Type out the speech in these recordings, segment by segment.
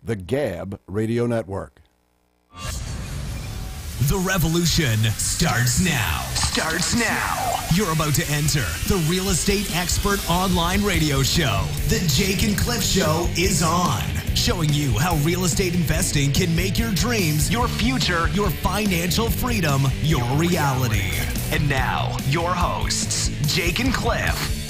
the Gab Radio Network. The revolution starts now. You're about to enter the Real Estate Expert Online Radio Show. The Jake and Cliff Show is on. Showing you how real estate investing can make your dreams, your future, your financial freedom, your reality. And now, your hosts, Jake and Cliff.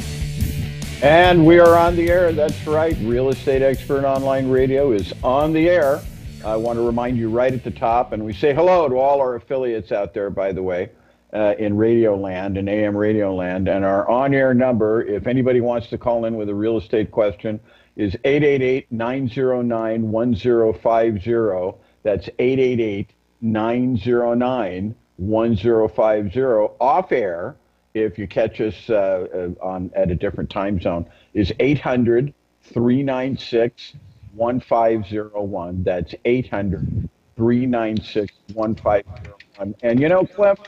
And we are on the air. That's right. Real Estate Expert Online Radio is on the air. I want to remind you right at the top, and we say hello to all our affiliates out there, by the way, in Radio Land and AM Radio Land. And our on-air number, if anybody wants to call in with a real estate question, is 888-909-1050. That's 888-909-1050. Off air, if you catch us at a different time zone, is 800-396-1501. That's 800-396-1501. And you know, Cliff,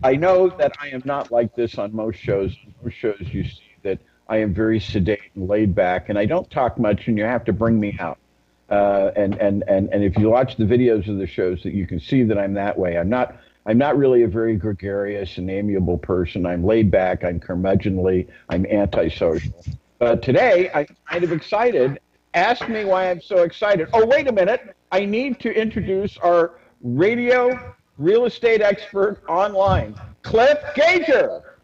I know that I am not like this on most shows. Most shows you see that I am very sedate and laid back, and I don't talk much, and you have to bring me out. And if you watch the videos of the shows, that you can see that I'm that way. I'm not really a very gregarious and amiable person. I'm laid back, I'm curmudgeonly, I'm antisocial. But today, I'm kind of excited. Ask me why I'm so excited. Oh, wait a minute. I need to introduce our radio real estate expert online, Cliff Gager.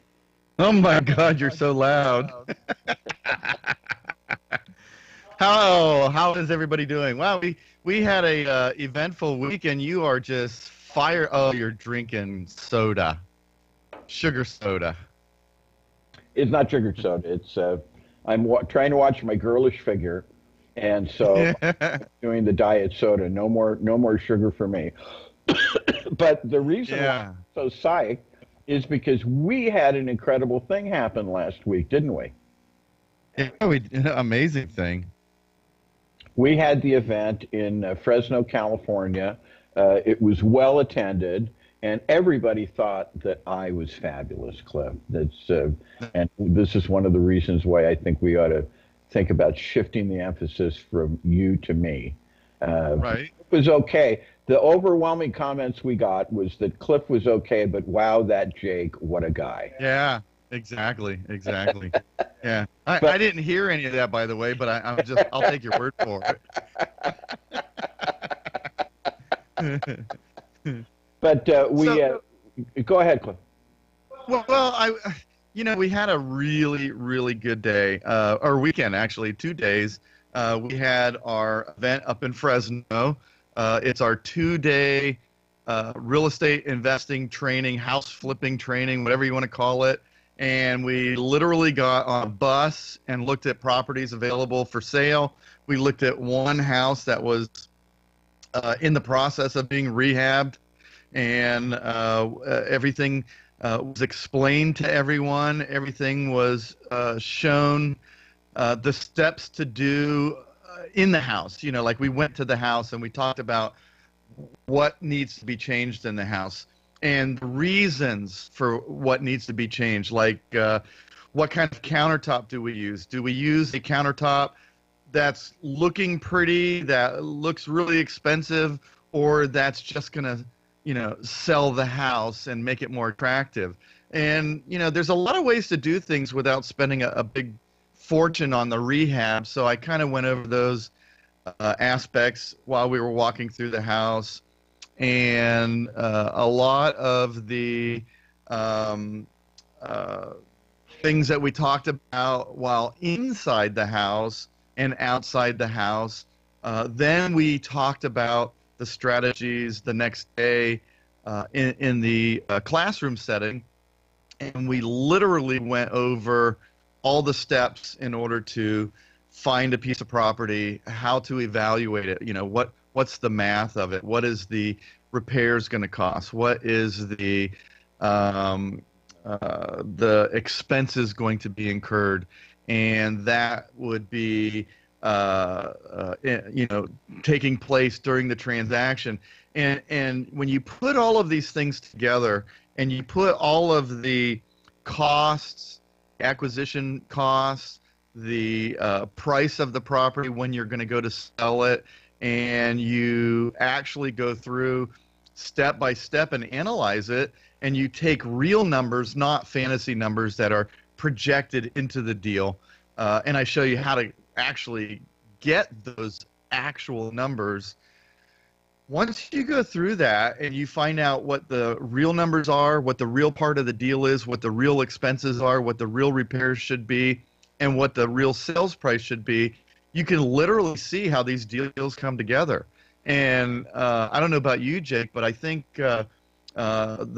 Oh my God, you're so loud. How is everybody doing? Wow, we had a eventful week, and you are just fire. Oh, you're drinking soda, sugar soda. It's not sugar soda. It's I'm trying to watch my girlish figure, and so I'm doing the diet soda. No more sugar for me. But the reason why I'm so psyched is because we had an incredible thing happen last week, didn't we? Yeah, amazing thing. We had the event in Fresno, California. It was well attended, and everybody thought that I was fabulous, Cliff. And this is one of the reasons why I think we ought to think about shifting the emphasis from you to me. Right. It was okay. The overwhelming comments we got was that Cliff was okay, but wow, that Jake, what a guy. Yeah, exactly. Yeah, I didn't hear any of that, by the way, but I'll take your word for it. But go ahead, Cliff. Well, we had a really, really good day, or weekend actually, 2 days. We had our event up in Fresno. It's our 2-day real estate investing training, house flipping training, whatever you want to call it. And we literally got on a bus and looked at properties available for sale. We looked at one house that was in the process of being rehabbed, and everything was explained to everyone. Everything was shown, the steps to do in the house. Like we went to the house and we talked about what needs to be changed in the house and the reasons for what needs to be changed. Like what kind of countertop do we use? Do we use a countertop that's looking pretty, that looks really expensive, or that's just going to, sell the house and make it more attractive? And, there's a lot of ways to do things without spending a big fortune on the rehab. So I kind of went over those aspects while we were walking through the house. And a lot of the things that we talked about while inside the house and outside the house. Then we talked about the strategies the next day in the classroom setting. And we literally went over all the steps in order to find a piece of property, how to evaluate it, what's the math of it, what is the repairs going to cost, what is the expenses going to be incurred, and that would be taking place during the transaction. And when you put all of these things together and you put all of the costs, acquisition costs, the price of the property when you're going to go to sell it, and you actually go through step by step and analyze it, and you take real numbers, not fantasy numbers that are projected into the deal, and I show you how to actually get those actual numbers. Once you go through that and you find out what the real numbers are, what the real part of the deal is, what the real expenses are, what the real repairs should be, and what the real sales price should be, you can literally see how these deals come together. And I don't know about you, Jake, but I think the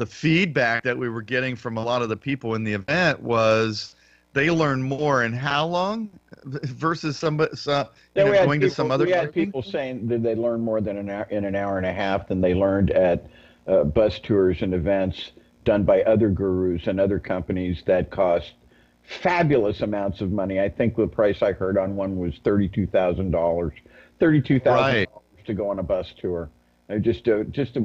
feedback that we were getting from a lot of the people in the event was they learned more in how long versus going to some other. We had people saying that they learned more than in an hour and a half than they learned at bus tours and events done by other gurus and other companies that cost fabulous amounts of money. I think the price I heard on one was $32,000. $32,000 to go on a bus tour. Just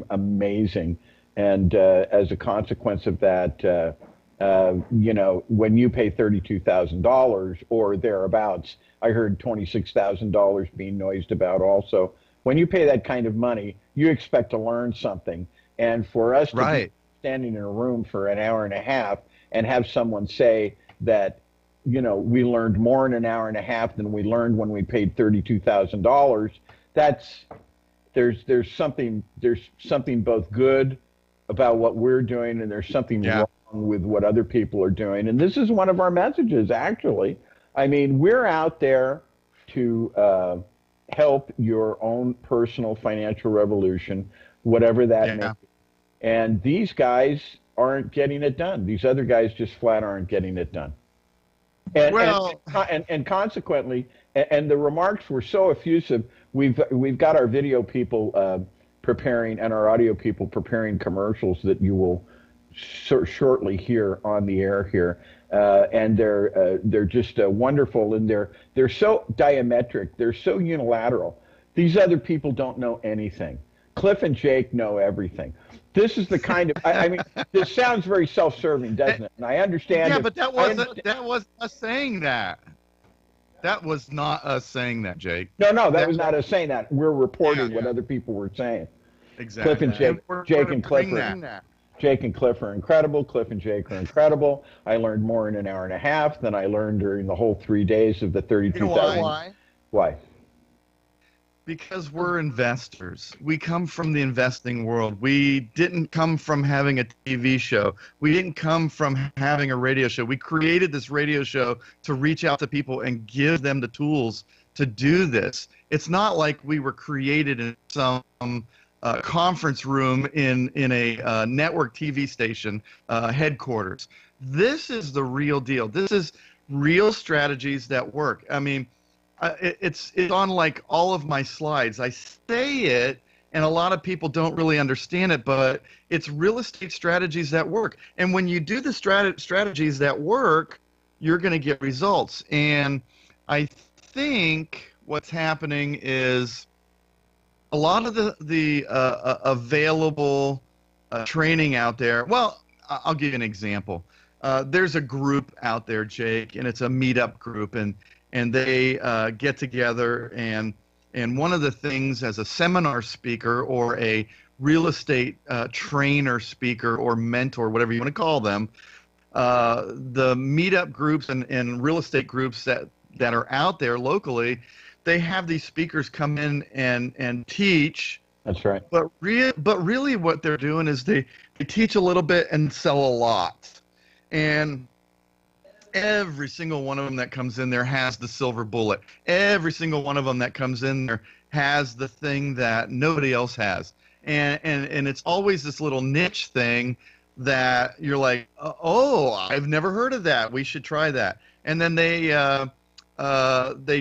amazing. And as a consequence of that, when you pay $32,000 or thereabouts, I heard $26,000 being noised about also. When you pay that kind of money, you expect to learn something. And for us to be standing in a room for an hour and a half and have someone say that, we learned more in an hour and a half than we learned when we paid $32,000, there's something both good about what we're doing, and there's something wrong with what other people are doing. And this is one of our messages, actually. I mean, we're out there to help your own personal financial revolution, whatever that may be. And these guys aren't getting it done. These other guys just flat aren't getting it done. And consequently, and the remarks were so effusive. We've got our video people preparing and our audio people preparing commercials that you will shortly hear on the air here, and they're just wonderful, and they're so diametric, they're so unilateral. These other people don't know anything. Cliff and Jake know everything. This is the kind of I mean, this sounds very self-serving, doesn't it? And I understand. Yeah, but that was us saying that. That was not us saying that, Jake. No, that was not us saying that. We're reporting what other people were saying. Exactly. Cliff and Jake and Cliff are incredible. Cliff and Jake are incredible. I learned more in an hour and a half than I learned during the whole 3 days of the 32,000. Why? Because we're investors. We come from the investing world. We didn't come from having a TV show. We didn't come from having a radio show. We created this radio show to reach out to people and give them the tools to do this. It's not like we were created in some conference room in a network TV station headquarters. This is the real deal. This is real strategies that work. I mean, it's on like all of my slides. I say it, and a lot of people don't really understand it, but it's real estate strategies that work. And when you do the strategies that work, you're going to get results. And I think what's happening is a lot of the available training out there. Well, I'll give you an example. There's a group out there, Jake, and it's a meetup group, and they get together, and one of the things as a seminar speaker or a real estate trainer, speaker, or mentor, whatever you want to call them, the meetup groups and real estate groups that are out there locally, they have these speakers come in and teach. That's right. But really what they're doing is they teach a little bit and sell a lot. And every single one of them that comes in there has the silver bullet. Every single one of them that comes in there has the thing that nobody else has. And it's always this little niche thing that you're like, oh, I've never heard of that. We should try that. And then they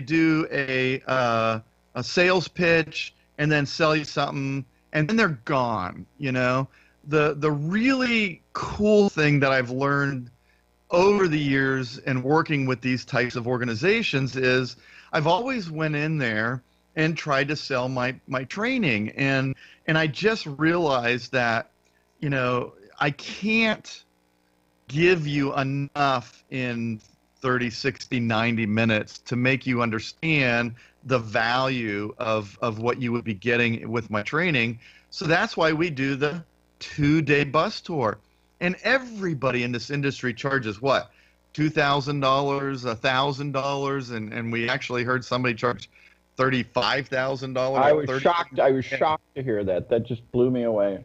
do a sales pitch and then sell you something, and then they're gone. You know, the really cool thing that I've learned over the years and working with these types of organizations is I've always went in there and tried to sell my training, and I just realized that, you know, I can't give you enough in 30, 60, 90 minutes to make you understand the value of what you would be getting with my training. So that's why we do the 2-day bus tour. And everybody in this industry charges what? $2,000, $1,000, and we actually heard somebody charge $35,000. I was shocked. I was shocked to hear that. That just blew me away.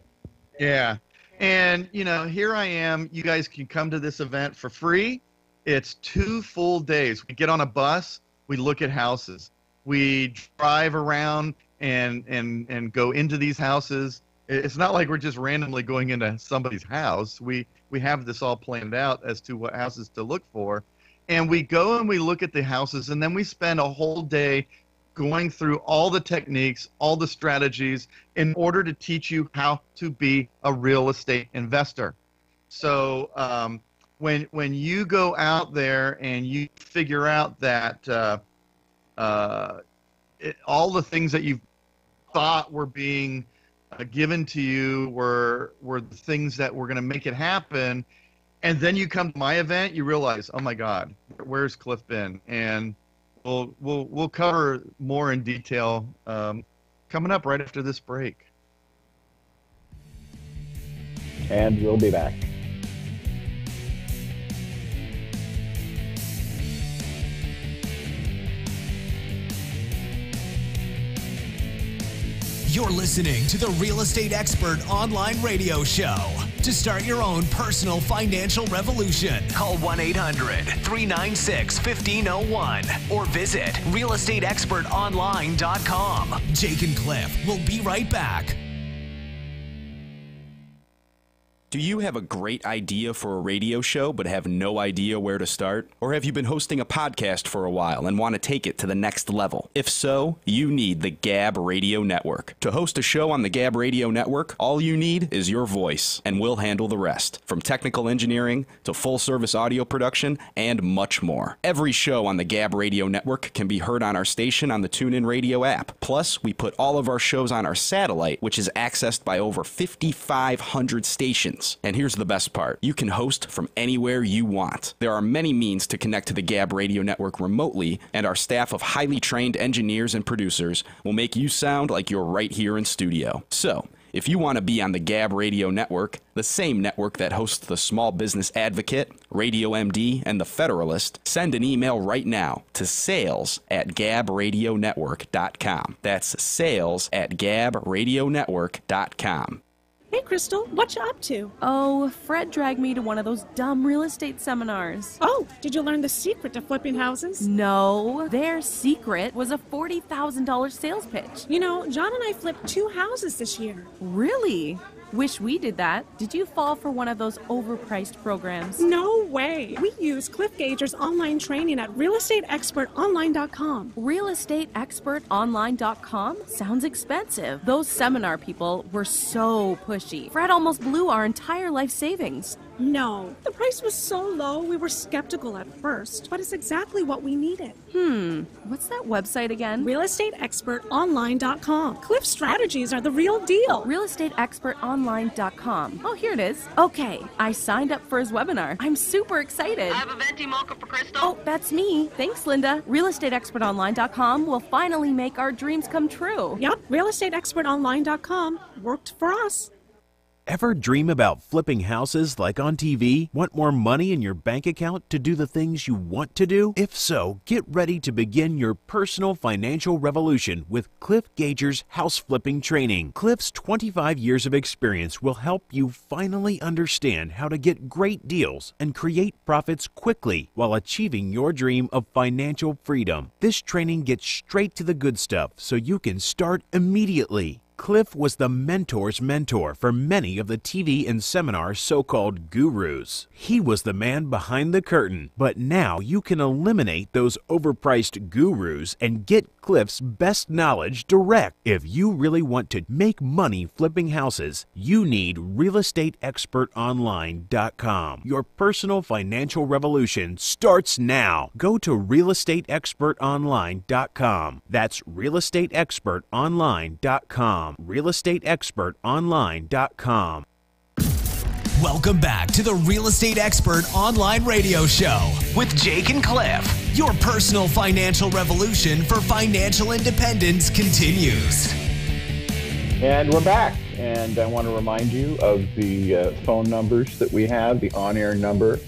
Yeah. And, here I am. You guys can come to this event for free. It's 2 full days. We get on a bus. We look at houses. We drive around and go into these houses. It's not like we're just randomly going into somebody's house. We have this all planned out as to what houses to look for. And we go and we look at the houses, and then we spend a whole day going through all the techniques, all the strategies in order to teach you how to be a real estate investor. So when you go out there and you figure out that all the things that you thought were being given to you were the things that were going to make it happen, and then you come to my event, you realize, oh my God, where's Cliff been? And we'll cover more in detail coming up right after this break. And we'll be back. You're listening to the Real Estate Expert Online Radio Show. To start your own personal financial revolution, call 1-800-396-1501 or visit realestateexpertonline.com. Jake and Cliff will be right back. Do you have a great idea for a radio show but have no idea where to start? Or have you been hosting a podcast for a while and want to take it to the next level? If so, you need the Gab Radio Network. To host a show on the Gab Radio Network, all you need is your voice, and we'll handle the rest, from technical engineering to full-service audio production and much more. Every show on the Gab Radio Network can be heard on our station on the TuneIn Radio app. Plus, we put all of our shows on our satellite, which is accessed by over 5,500 stations. And here's the best part. You can host from anywhere you want. There are many means to connect to the Gab Radio Network remotely, and our staff of highly trained engineers and producers will make you sound like you're right here in studio. So, if you want to be on the Gab Radio Network, the same network that hosts the Small Business Advocate, Radio MD, and The Federalist, send an email right now to sales@gabradionetwork.com. That's sales@gabradionetwork.com. Hey, Crystal, what you up to? Oh, Fred dragged me to one of those dumb real estate seminars. Oh, did you learn the secret to flipping houses? No, their secret was a $40,000 sales pitch. You know, John and I flipped 2 houses this year. Really? Wish we did that. Did you fall for one of those overpriced programs? No way. We use Cliff Gager's online training at realestateexpertonline.com. Realestateexpertonline.com? Sounds expensive. Those seminar people were so pushy. Fred almost blew our entire life savings. No, the price was so low we were skeptical at first, but it's exactly what we needed. What's that website again? realestateexpertonline.com. Cliff strategies are the real deal. realestateexpertonline.com. Oh, here it is. Okay, I signed up for his webinar. I'm super excited. I have a venti mocha for Crystal. Oh, that's me. Thanks, Linda. realestateexpertonline.com will finally make our dreams come true. Yep, realestateexpertonline.com worked for us. Ever dream about flipping houses like on TV? Want more money in your bank account to do the things you want to do? If so, get ready to begin your personal financial revolution with Cliff Gager's house flipping training. Cliff's 25 years of experience will help you finally understand how to get great deals and create profits quickly while achieving your dream of financial freedom. This training gets straight to the good stuff so you can start immediately. Cliff was the mentor's mentor for many of the TV and seminar so-called gurus. He was the man behind the curtain, but now you can eliminate those overpriced gurus and get Cliff's best knowledge direct. If you really want to make money flipping houses, you need realestateexpertonline.com. Your personal financial revolution starts now. Go to realestateexpertonline.com. That's realestateexpertonline.com. realestateexpertonline.com. Welcome back to the Real Estate Expert Online Radio Show with Jake and Cliff. Your personal financial revolution for financial independence continues. And we're back. And I want to remind you of the phone numbers that we have, the on-air number.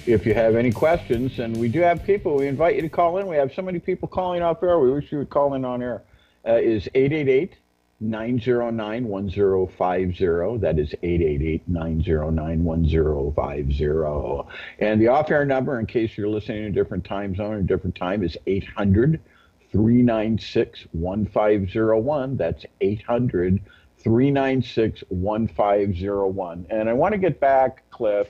If you have any questions, and we do have people, we invite you to call in. We have so many people calling off air. We wish you would call in on air. Is 888-909-1050. That is 888-909-1050. And the off-air number, in case you're listening in a different time zone or a different time, is 800-396-1501. That's 800-396-1501. And I want to get back, Cliff,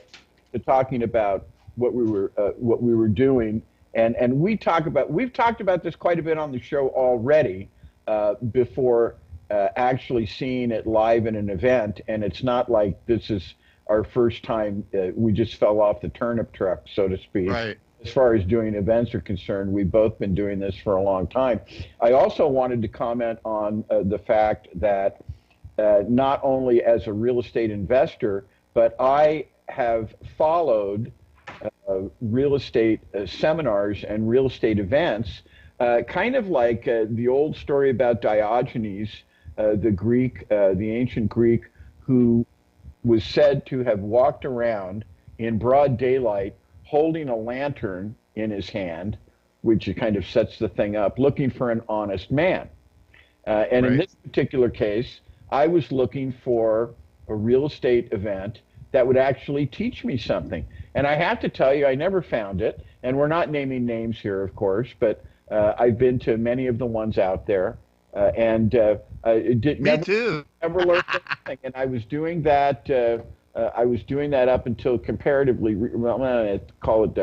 to talking about what we were doing, and we've talked about this quite a bit on the show already. Before actually seeing it live in an event, and it's not like this is our first time. We just fell off the turnip truck, so to speak. Right. As far as doing events are concerned, we've both been doing this for a long time. I also wanted to comment on the fact that not only as a real estate investor, but I have followed real estate seminars and real estate events. Kind of like the old story about Diogenes, the ancient Greek, who was said to have walked around in broad daylight holding a lantern in his hand, which kind of sets the thing up, looking for an honest man. And in this particular case, I was looking for a real estate event that would actually teach me something. And I have to tell you, I never found it. And we're not naming names here, of course, but I've been to many of the ones out there, and too. Never learned anything. And I was doing that. I was doing that up until comparatively, call it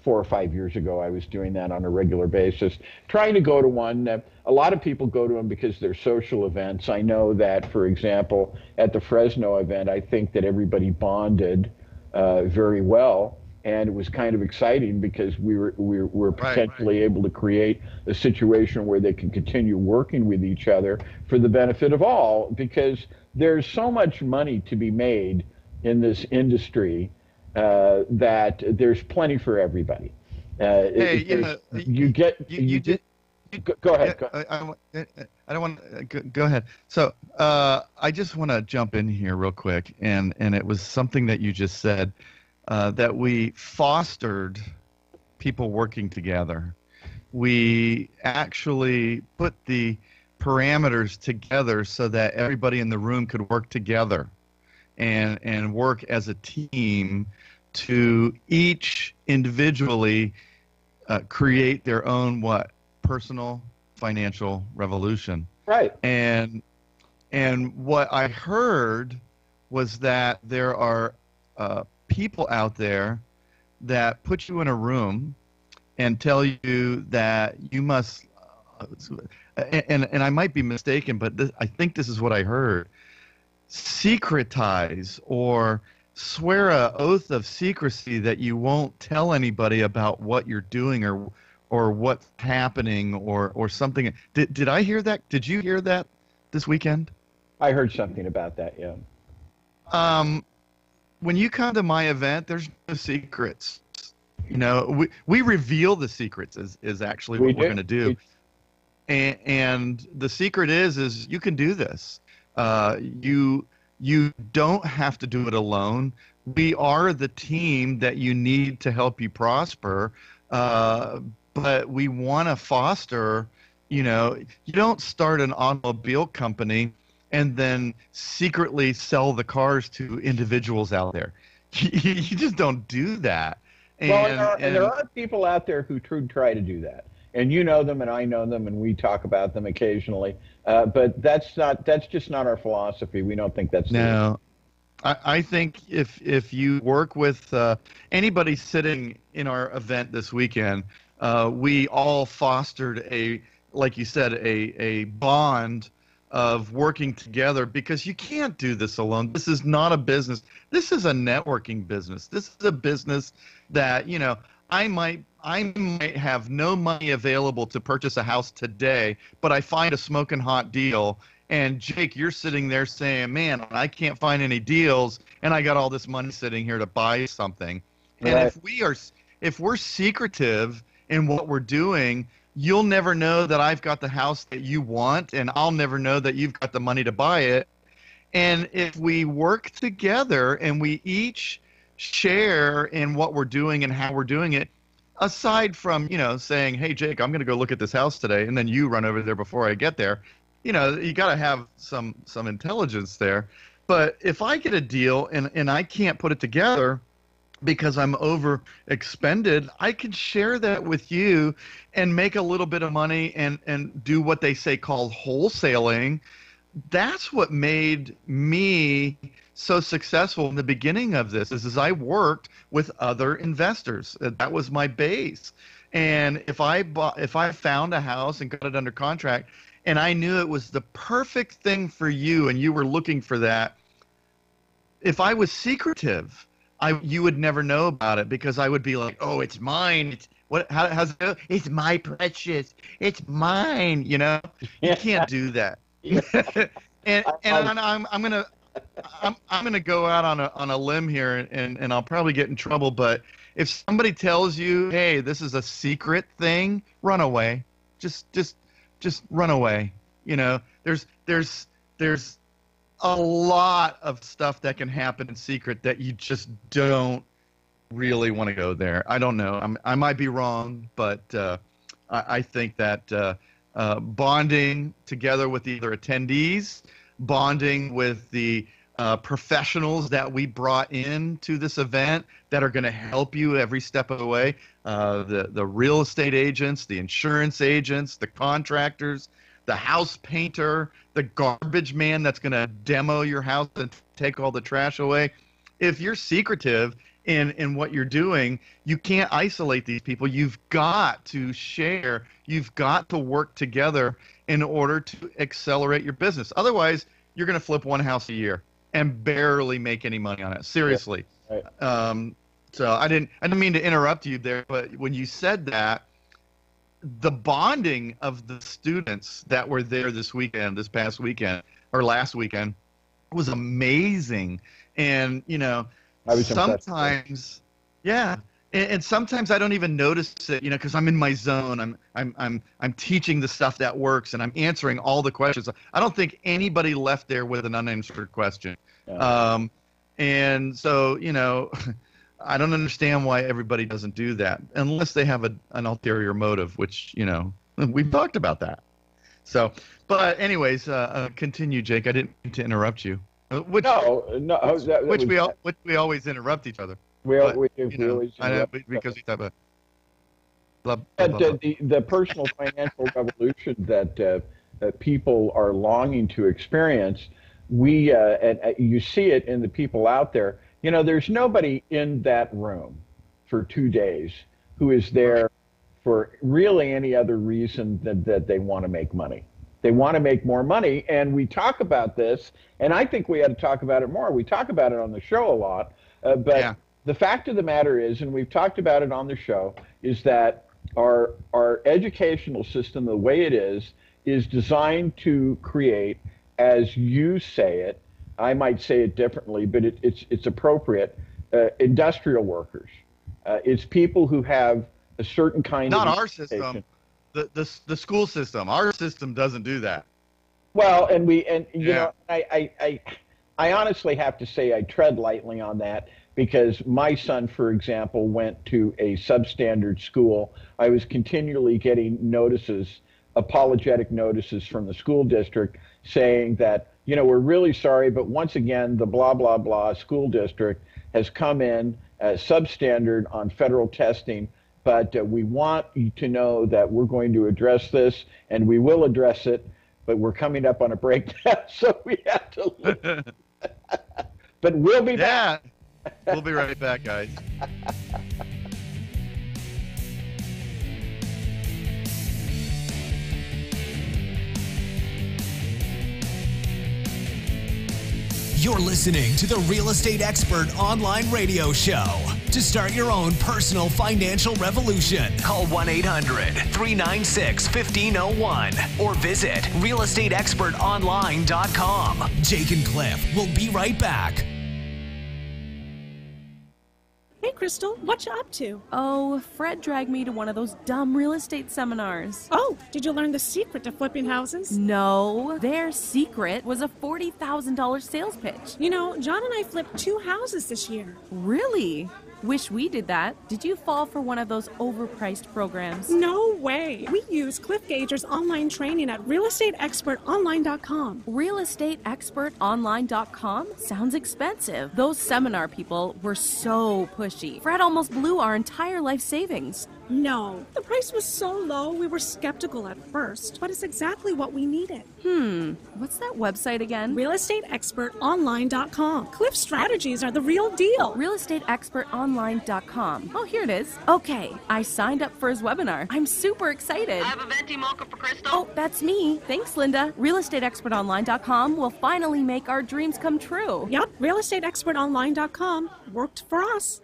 4 or 5 years ago. I was doing that on a regular basis, trying to go to one. A lot of people go to them because they're social events. I know that, for example, at the Fresno event, I think that everybody bonded very well. And it was kind of exciting because we were potentially able to create a situation where they can continue working with each other for the benefit of all, because there's so much money to be made in this industry that there's plenty for everybody. Go ahead. Go ahead. I don't want to go ahead. So I just want to jump in here real quick, and it was something that you just said. That we fostered people working together. We actually put the parameters together so that everybody in the room could work together and work as a team to each individually create their own personal financial revolution. Right. And what I heard was that there are people out there that put you in a room and tell you that you must, and I might be mistaken, but I think this is what I heard, secretize or swear an oath of secrecy that you won't tell anybody about what you're doing or what's happening or something. Did I hear that? Did you hear that this weekend? I heard something about that, yeah. When you come to my event, there's no secrets. You know, we reveal the secrets is actually what we're going to do. And the secret is you can do this. You don't have to do it alone. We are the team that you need to help you prosper. But we want to foster, you don't start an automobile company and then secretly sell the cars to individuals out there. You just don't do that. And there are people out there who try to do that. And you know them, and I know them, and we talk about them occasionally. But that's just not our philosophy. We don't think that's no. I think if you work with anybody sitting in our event this weekend, we all fostered like you said, a bond of working together, because you can't do this alone. This is not a business. This is a networking business. This is a business that, I I might have no money available to purchase a house today, but I find a smoking hot deal. And Jake, you're sitting there saying, man, I can't find any deals, and I got all this money sitting here to buy something. And Right. if we're secretive in what we're doing, you'll never know that I've got the house that you want, and I'll never know that you've got the money to buy it. And if we work together and we each share in what we're doing and how we're doing it, aside from, saying, hey, Jake, I'm going to go look at this house today, and then you run over there before I get there, you got to have some intelligence there. But if I get a deal and I can't put it together because I'm over expended, I can share that with you and make a little bit of money and do what they say called wholesaling. That's what made me so successful in the beginning of this is I worked with other investors. That was my base. And if I found a house and got it under contract and I knew it was the perfect thing for you and you were looking for that, if I was secretive, you would never know about it because I would be like, oh, it's mine. How's it go? It's my precious. It's mine. You can't do that. and I'm gonna go out on a limb here, and I'll probably get in trouble. But if somebody tells you, hey, this is a secret thing, run away. Just run away. There's a lot of stuff that can happen in secret that you just don't really want to go there. I don't know. I might be wrong, but I think that bonding together with the other attendees, bonding with the professionals that we brought into this event that are going to help you every step of the way, the real estate agents, the insurance agents, the contractors, the house painter, the garbage man that's going to demo your house and take all the trash away. If you're secretive in what you're doing, you can't isolate these people. You've got to share. You've got to work together in order to accelerate your business. Otherwise, you're going to flip one house a year and barely make any money on it. Seriously. Yeah, right. So I didn't mean to interrupt you there, but when you said that, the bonding of the students that were there this past weekend, or last weekend, was amazing. And, I was sometimes, yeah. And sometimes I don't even notice it, because I'm in my zone. I'm teaching the stuff that works, and I'm answering all the questions. I don't think anybody left there with an unanswered question. Yeah. And so, I don't understand why everybody doesn't do that unless they have an ulterior motive, which, we've talked about that. So, but anyways, continue, Jake. I didn't mean to interrupt you. Which we always interrupt each other. We always interrupt because we talk about blah, blah, But blah, blah. the personal financial revolution that people are longing to experience, and you see it in the people out there. There's nobody in that room for 2 days who is there for really any other reason than that they want to make money. They want to make more money, and we talk about this, and I think we ought to talk about it more. We talk about it on the show a lot, but Yeah. The fact of the matter is, and we've talked about it on the show, is that our educational system, the way it is designed to create, as you say it, I might say it differently, but it's appropriate, industrial workers. It's people who have a certain kind Not of our education. system, the school system. Our system doesn't do that. Well, and Yeah. I honestly have to say I tread lightly on that because my son, for example, went to a substandard school. I was continually getting apologetic notices from the school district saying that, we're really sorry, but once again, the blah, blah, blah school district has come in substandard on federal testing, but we want you to know that we're going to address this, and we will address it, but we're coming up on a breakdown, so we have to leave. But we'll be back. We'll be right back, guys. You're listening to the Real Estate Expert Online Radio Show. To start your own personal financial revolution, call 1-800-396-1501 or visit realestateexpertonline.com. Jake and Cliff will be right back. Hey, Crystal, what you up to? Oh, Fred dragged me to one of those dumb real estate seminars. Oh, did you learn the secret to flipping houses? No, their secret was a $40,000 sales pitch. You know, John and I flipped 2 houses this year. Really? Wish we did that. Did you fall for one of those overpriced programs? No way. We use Cliff Gager's online training at realestateexpertonline.com. Realestateexpertonline.com? Sounds expensive. Those seminar people were so pushy. Fred almost blew our entire life savings. No, the price was so low we were skeptical at first, but it's exactly what we needed. What's that website again? realestateexpertonline.com. Cliff strategies are the real deal. realestateexpertonline.com. Oh, here it is. Okay, I signed up for his webinar. I'm super excited. I have a venti mocha for Crystal. Oh, that's me. Thanks, Linda. realestateexpertonline.com will finally make our dreams come true. Yep, realestateexpertonline.com worked for us.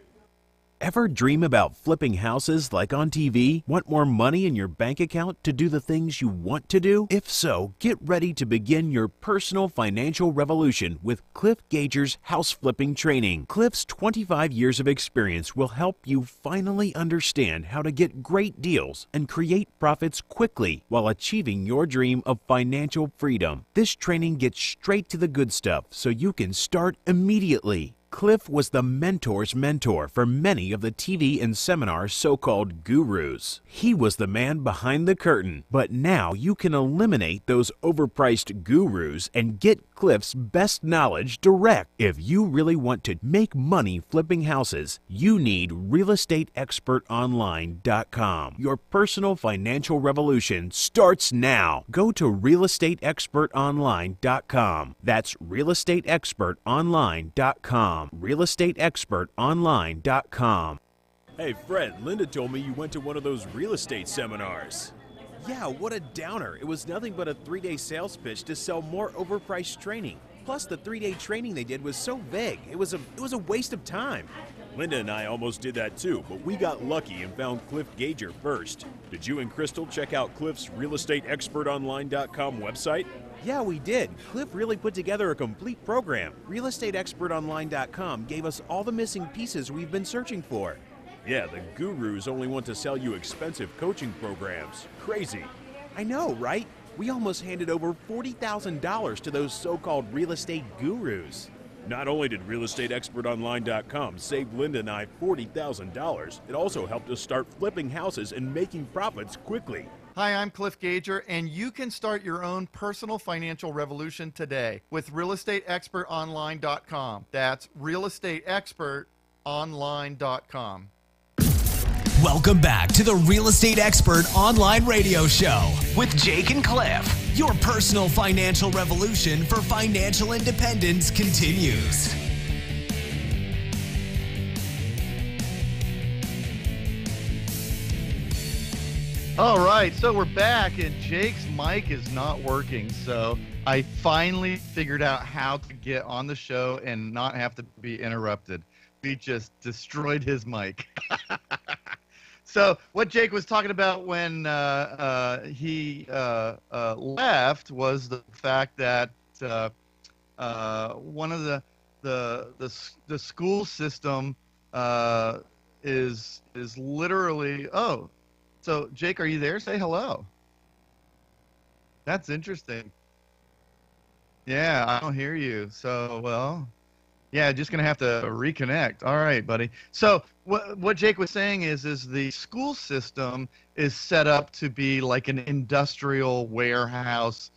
Ever dream about flipping houses like on TV? Want more money in your bank account to do the things you want to do? If so, get ready to begin your personal financial revolution with Cliff Gager's house flipping training. Cliff's 25 years of experience will help you finally understand how to get great deals and create profits quickly while achieving your dream of financial freedom. This training gets straight to the good stuff so you can start immediately. Cliff was the mentor's mentor for many of the TV and seminar so-called gurus. He was the man behind the curtain, but now you can eliminate those overpriced gurus and get Cliff's best knowledge direct. If you really want to make money flipping houses, you need realestateexpertonline.com. Your personal financial revolution starts now. Go to realestateexpertonline.com. That's realestateexpertonline.com. realestateexpertonline.com. Hey Fred, Linda told me you went to one of those real estate seminars. Yeah, what a downer. It was nothing but a 3-day sales pitch to sell more overpriced training. Plus, the 3-day training they did was so vague. It was a waste of time. Linda and I almost did that too, but we got lucky and found Cliff Gager first. Did you and Crystal check out Cliff's realestateexpertonline.com website? Yeah, we did. Cliff really put together a complete program. realestateexpertonline.com gave us all the missing pieces we've been searching for. Yeah, the gurus only want to sell you expensive coaching programs. Crazy. I know, right? We almost handed over $40,000 to those so-called real estate gurus. Not only did realestateexpertonline.com save Linda and I $40,000, it also helped us start flipping houses and making profits quickly. Hi, I'm Cliff Gager, and you can start your own personal financial revolution today with realestateexpertonline.com. That's realestateexpertonline.com. Welcome back to the Real Estate Expert Online Radio Show with Jake and Cliff. Your personal financial revolution for financial independence continues. All right, so we're back, and Jake's mic is not working, so I finally figured out how to get on the show and not have to be interrupted. We just destroyed his mic. So what Jake was talking about when he left was the fact that one of the school system is literally So, Jake, are you there? Say hello. That's interesting. Yeah, I don't hear you. So, well, yeah, just going to have to reconnect. All right, buddy. So, what Jake was saying is the school system is set up to be like an industrial warehouse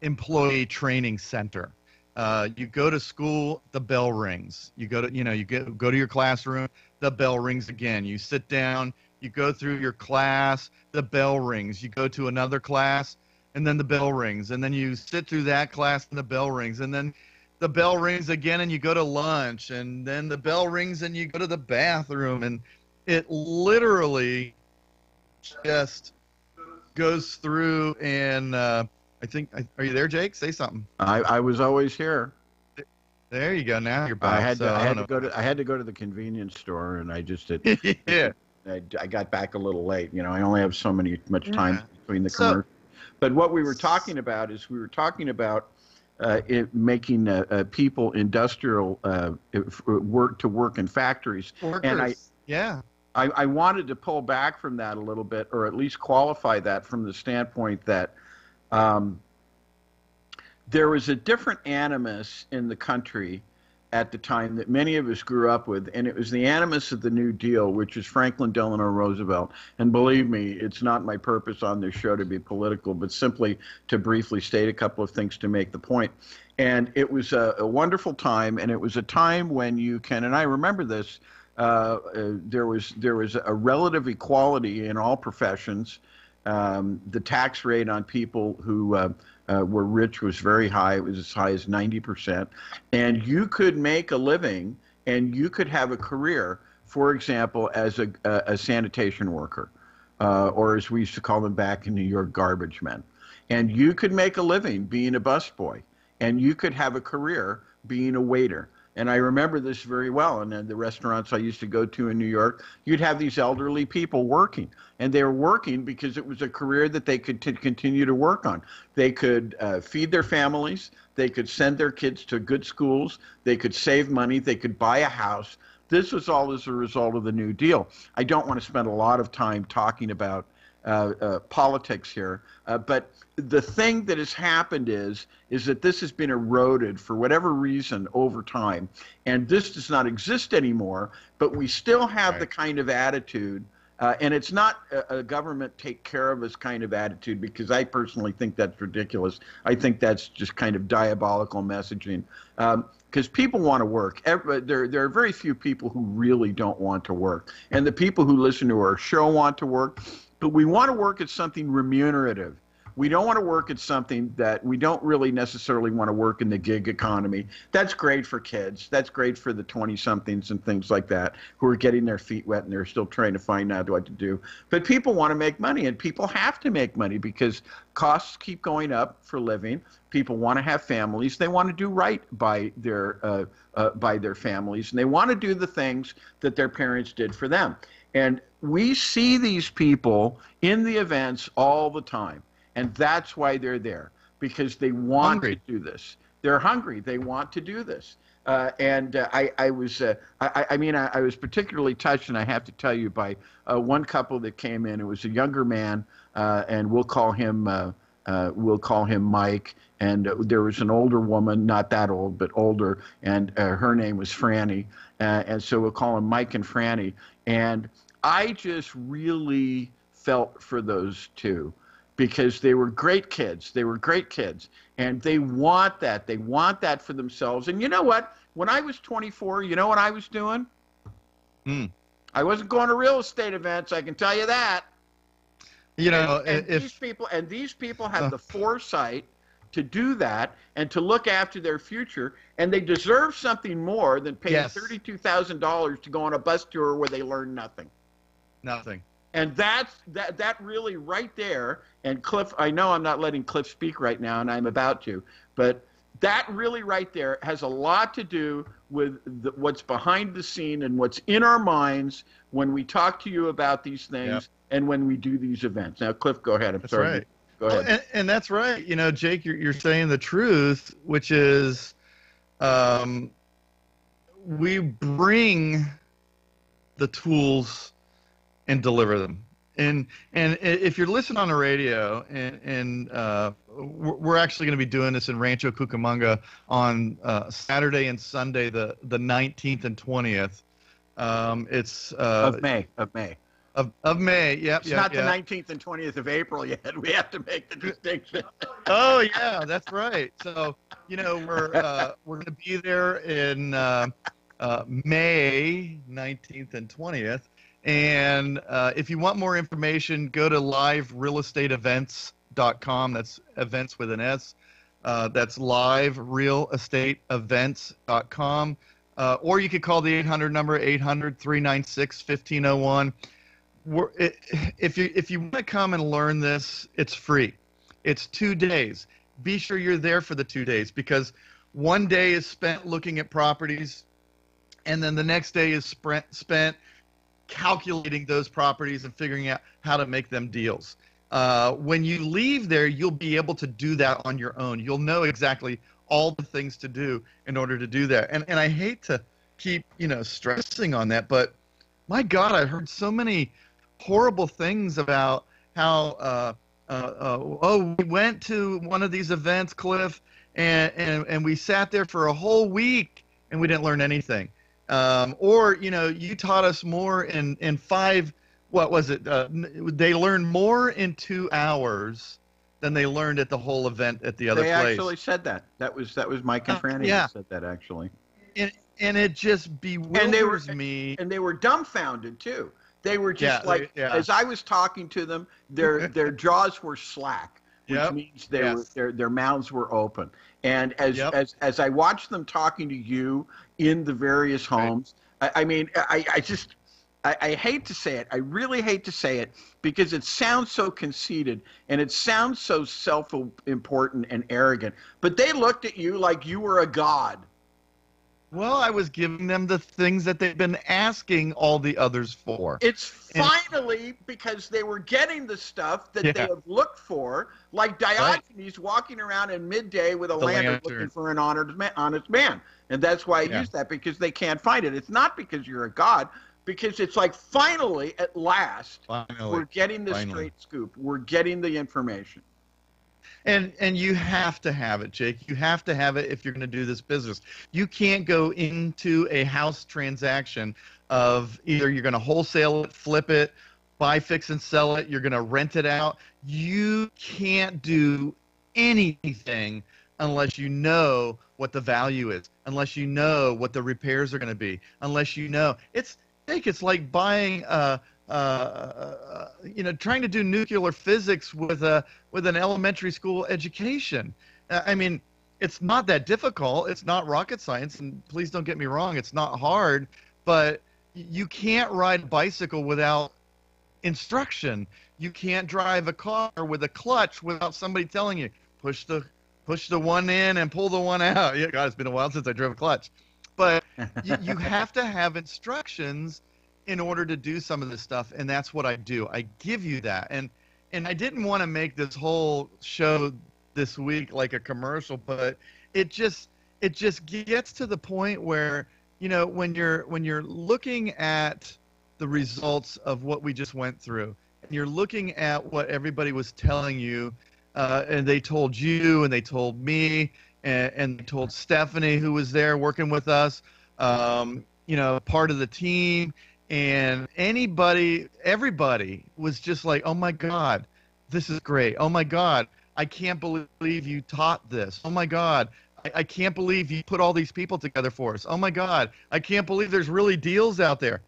employee training center. You go to school, the bell rings. You go to, go to your classroom, the bell rings again. You sit down, you go through your class, the bell rings. You go to another class, and then the bell rings. And then you sit through that class, and the bell rings. And then the bell rings again, and you go to lunch. And then the bell rings, and you go to the bathroom. And it literally just goes through. And I think, are you there, Jake? Say something. I was always here. There you go. Now you're back. I had to go to the convenience store, and I just did. Yeah. I got back a little late. You know, I only have much time Yeah. between the commercials. But what we were talking about is making people industrial work in factories. Workers. And I wanted to pull back from that a little bit, or at least qualify that from the standpoint that there was a different animus in the country at the time that many of us grew up with, and it was the animus of the New Deal, which is Franklin Delano Roosevelt. And believe me, it's not my purpose on this show to be political, but simply to briefly state a couple of things to make the point. And it was a wonderful time, and it was a time when you can, and I remember this, there was a relative equality in all professions. The tax rate on people who were rich was very high. It was as high as 90%. And you could make a living and you could have a career, for example, as a sanitation worker, or as we used to call them back in New York, garbage men. And you could make a living being a busboy, and you could have a career being a waiter. And I remember this very well. And the restaurants I used to go to in New York, you'd have these elderly people working. And they were working because it was a career that they could continue to work on. They could feed their families. They could send their kids to good schools. They could save money. They could buy a house. This was all as a result of the New Deal. I don't want to spend a lot of time talking about politics here, but the thing that has happened is that this has been eroded for whatever reason over time, and this does not exist anymore, but we still have the kind of attitude, and it's not a government take care of us kind of attitude, because I personally think that's ridiculous. I think that's just kind of diabolical messaging, because people want to work. There are very few people who really don't want to work, and the people who listen to our show want to work. But we want to work at something remunerative. We don't want to work at something that we don't really necessarily want to work in the gig economy. That's great for kids. That's great for the 20-somethings and things like that who are getting their feet wet and they're still trying to find out what to do. But people want to make money, and people have to make money because costs keep going up for living. People want to have families. They want to do right by their families, and they want to do the things that their parents did for them. And we see these people in the events all the time, and that's why they're there, because they want to do this. They're hungry. They want to do this. I was particularly touched, and I have to tell you, by one couple that came in. It was a younger man, and we'll call him Mike. And there was an older woman, not that old, but older, and her name was Franny. And so we'll call them Mike and Franny. And I just really felt for those two, because they were great kids. They were great kids. And they want that. They want that for themselves. And you know what? When I was 24, you know what I was doing? I wasn't going to real estate events, I can tell you that. You know, these people have the foresight to do that and to look after their future, and they deserve something more than paying $32,000 to go on a bus tour where they learn nothing. Nothing. And that really right there, and Cliff, I know I'm not letting Cliff speak right now, and I'm about to, but that really right there has a lot to do with what's behind the scene and what's in our minds when we talk to you about these things and when we do these events. Now, Cliff, go ahead. I'm sorry. Right. Go ahead. Well, and that's right. You know, Jake, you're saying the truth, which is we bring the tools and deliver them. And if you're listening on the radio, and we're actually going to be doing this in Rancho Cucamonga on Saturday and Sunday, the 19th and 20th. It's of May. Of May, yep. It's not the 19th and 20th of April yet. We have to make the distinction. Oh yeah, that's right. So you know we're going to be there in May 19th and 20th. And if you want more information, go to liverealestateevents.com. That's events with an S. That's liverealestateevents.com. Or you could call the 800 number, 800-396-1501. If you want to come and learn this, it's free. It's 2 days. Be sure you're there for the 2 days, because one day is spent looking at properties, and then the next day is spent calculating those properties and figuring out how to make them deals. When you leave there, you'll be able to do that on your own. You'll know exactly all the things to do in order to do that. And I hate to keep, stressing on that, but my God, I heard so many horrible things about how, we went to one of these events, Cliff, and we sat there for a whole week and we didn't learn anything. Or, you taught us more in 5, what was it? They learned more in 2 hours than they learned at the whole event at the other place. They actually said that. That was Mike and Franny that said that, actually. And it just bewilders me. And they were dumbfounded, too. They were just as I was talking to them, their jaws were slack, which means their mouths were open. And as I watched them talking to you in the various homes, I mean, I hate to say it. I really hate to say it because it sounds so conceited and it sounds so self-important and arrogant. But they looked at you like you were a god. Well, I was giving them the things that they've been asking all the others for. It's finally because they were getting the stuff that they have looked for, like Diogenes walking around in midday with a lantern looking for an honest man. And that's why I use that, because they can't find it. It's not because you're a god, because it's like finally, at last, we're getting the straight scoop. We're getting the information. And you have to have it, Jake. You have to have it if you're going to do this business. You can't go into a house transaction of either you're going to wholesale it, flip it, buy, fix, and sell it. You're going to rent it out. You can't do anything unless you know what the value is, unless you know what the repairs are going to be, unless you know. It's like buying trying to do nuclear physics with an elementary school education. I mean, it's not that difficult. It's not rocket science, and please don't get me wrong, it's not hard, but you can't ride a bicycle without instruction. You can't drive a car with a clutch without somebody telling you, push the one in and pull the one out. Yeah, God, it's been a while since I drove a clutch. But you have to have instructions in order to do some of this stuff, and that's what I do. I give you that. And I didn't want to make this whole show this week like a commercial, but it just gets to the point where, when you're looking at the results of what we just went through, and you're looking at what everybody was telling you, and they told you, and they told me, and they told Stephanie, who was there working with us, part of the team, and everybody was just like, oh my God, this is great. Oh my God, I can't believe you taught this. Oh my God, I can't believe you put all these people together for us. Oh my God, I can't believe there's really deals out there.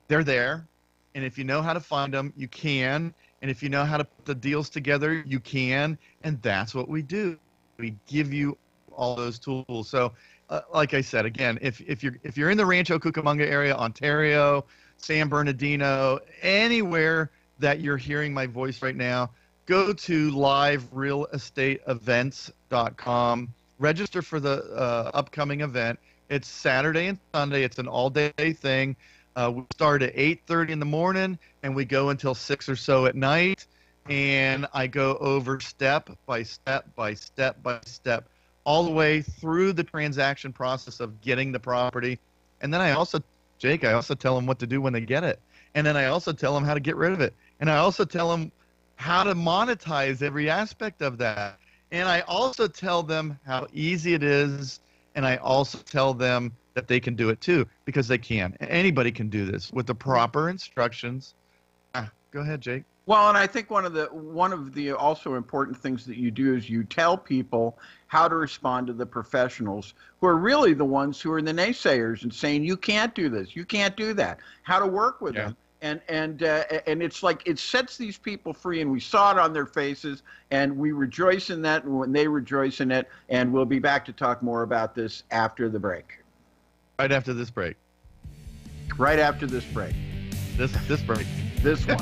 They're there. And if you know how to find them, you can. And if you know how to put the deals together, you can. And that's what we do. We give you all those tools. So, like I said, again, if you're in the Rancho Cucamonga area, Ontario, San Bernardino, anywhere that you're hearing my voice right now, go to liverealestateevents.com. Register for the upcoming event. It's Saturday and Sunday. It's an all-day thing. We start at 8:30 in the morning, and we go until 6 or so at night. And I go over step by step by step by step, all the way through the transaction process of getting the property. And then I also tell them what to do when they get it. And then I also tell them how to get rid of it. And I also tell them how to monetize every aspect of that. And I also tell them how easy it is. And I also tell them that they can do it too, because they can. Anybody can do this with the proper instructions. Go ahead, Jake. Well, and I think one of the also important things that you do is you tell people how to respond to the professionals who are really the ones who are the naysayers and saying, you can't do this, you can't do that, how to work with them. And it's like it sets these people free, and we saw it on their faces, and we rejoice in that, and when they rejoice in it. And we'll be back to talk more about this after the break. Right after this break. Right after this break. This break. This one.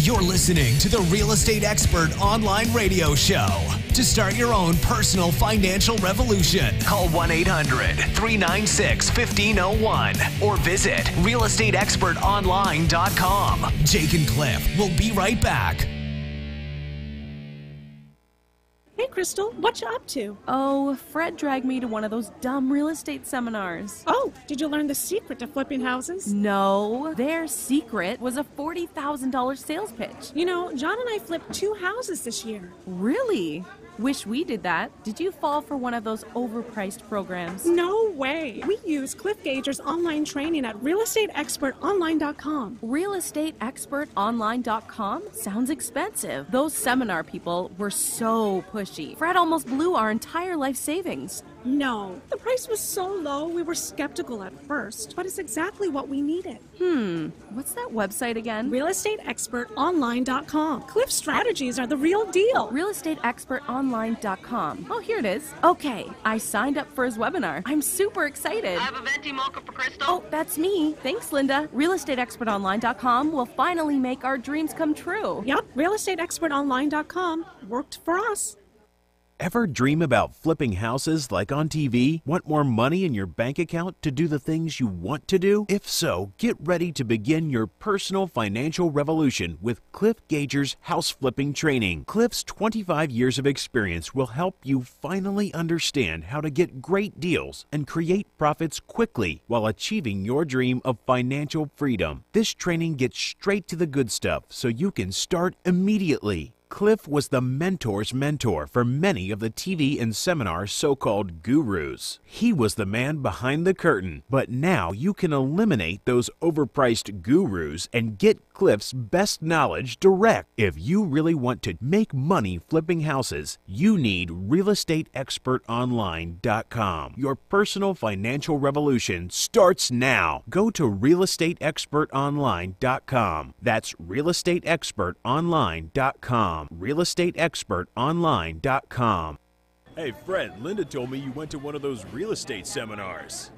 You're listening to the Real Estate Expert Online Radio Show. To start your own personal financial revolution, call 1-800-396-1501 or visit realestateexpertonline.com. Jake and Cliff will be right back. Hey, Crystal, what you up to? Oh, Fred dragged me to one of those dumb real estate seminars. Oh, did you learn the secret to flipping houses? No, their secret was a $40,000 sales pitch. You know, John and I flipped 2 houses this year. Really? Wish we did that. Did you fall for one of those overpriced programs? No way. We use Cliff Gager's online training at realestateexpertonline.com. Realestateexpertonline.com? Sounds expensive. Those seminar people were so pushy. Fred almost blew our entire life savings. No, the price was so low we were skeptical at first, but it's exactly what we needed. What's that website again? realestateexpertonline.com. Cliff strategies are the real deal. realestateexpertonline.com. Oh, here it is. Okay, I signed up for his webinar. I'm super excited. I have a venti mocha for Crystal. Oh, that's me. Thanks, Linda. realestateexpertonline.com will finally make our dreams come true. Yep, realestateexpertonline.com worked for us. Ever dream about flipping houses like on TV? Want more money in your bank account to do the things you want to do? If so, get ready to begin your personal financial revolution with Cliff Gager's house flipping training. Cliff's 25 years of experience will help you finally understand how to get great deals and create profits quickly while achieving your dream of financial freedom. This training gets straight to the good stuff so you can start immediately. Cliff was the mentor's mentor for many of the TV and seminar so-called gurus. He was the man behind the curtain, but now you can eliminate those overpriced gurus and get Cliff's best knowledge direct. If you really want to make money flipping houses, you need realestateexpertonline.com. Your personal financial revolution starts now. Go to realestateexpertonline.com. That's realestateexpertonline.com. realestateexpertonline.com. Hey, Fred, Linda told me you went to one of those real estate seminars.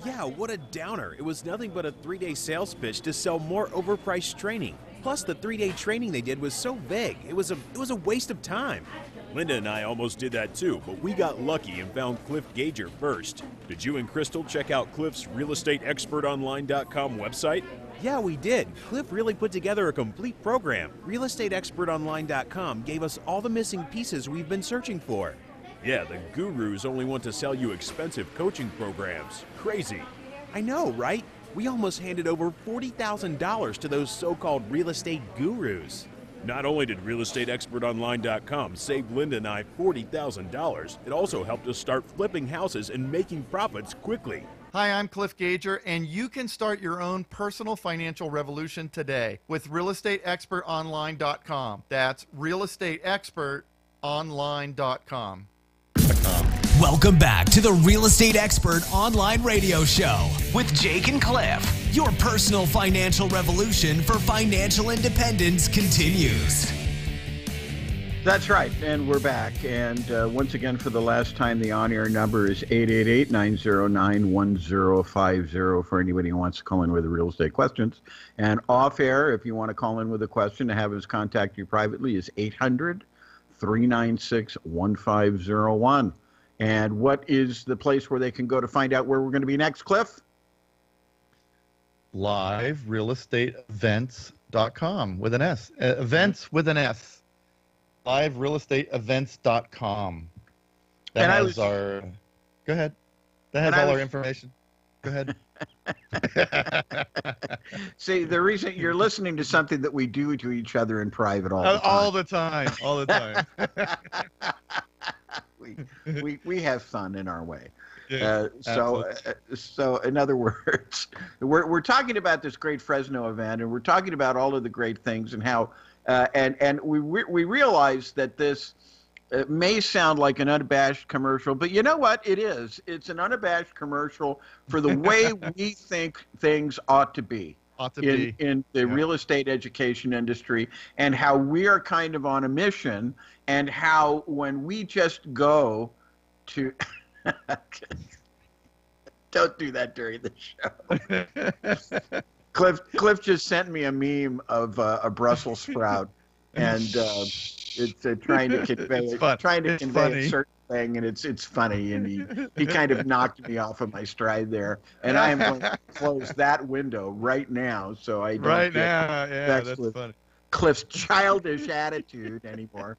Yeah, what a downer. It was nothing but a 3-day sales pitch to sell more overpriced training. Plus, the 3-day training they did was so vague. It was a waste of time. Linda and I almost did that too, but we got lucky and found Cliff Gager first. Did you and Crystal check out Cliff's realestateexpertonline.com website? Yeah, we did. Cliff really put together a complete program. realestateexpertonline.com gave us all the missing pieces we've been searching for. Yeah, the gurus only want to sell you expensive coaching programs. Crazy. I know, right? We almost handed over $40,000 to those so-called real estate gurus. Not only did realestateexpertonline.com save Linda and I $40,000, it also helped us start flipping houses and making profits quickly. Hi, I'm Cliff Gager, and you can start your own personal financial revolution today with realestateexpertonline.com. That's realestateexpertonline.com. Welcome back to the Real Estate Expert Online Radio Show with Jake and Cliff. Your personal financial revolution for financial independence continues. That's right, and we're back. And once again, for the last time, the on-air number is 888-909-1050 for anybody who wants to call in with real estate questions. And off-air, if you want to call in with a question to have us contact you privately, is 800-396-1501. And what is the place where they can go to find out where we're going to be next, Cliff? LiveRealestateEvents.com with an S. Events with an S. LiveRealestateEvents.com. That has our... Go ahead. That has all our information. Go ahead. See, the reason you're listening to something that we do to each other in private all the time. All the time. we have fun in our way. Yeah, so in other words, we're talking about this great Fresno event, and we're talking about all of the great things and how and we realize that this may sound like an unabashed commercial, but you know what? It is. It's an unabashed commercial for the way we think things ought to be. In the real estate education industry, and how we are kind of on a mission, and how when we just go to don't do that during the show. Cliff just sent me a meme of a Brussels sprout, and it's trying to convey a certain thing, and it's funny, and he kind of knocked me off of my stride there, and I am going to close that window right now, so I don't that's funny. Cliff's childish attitude anymore.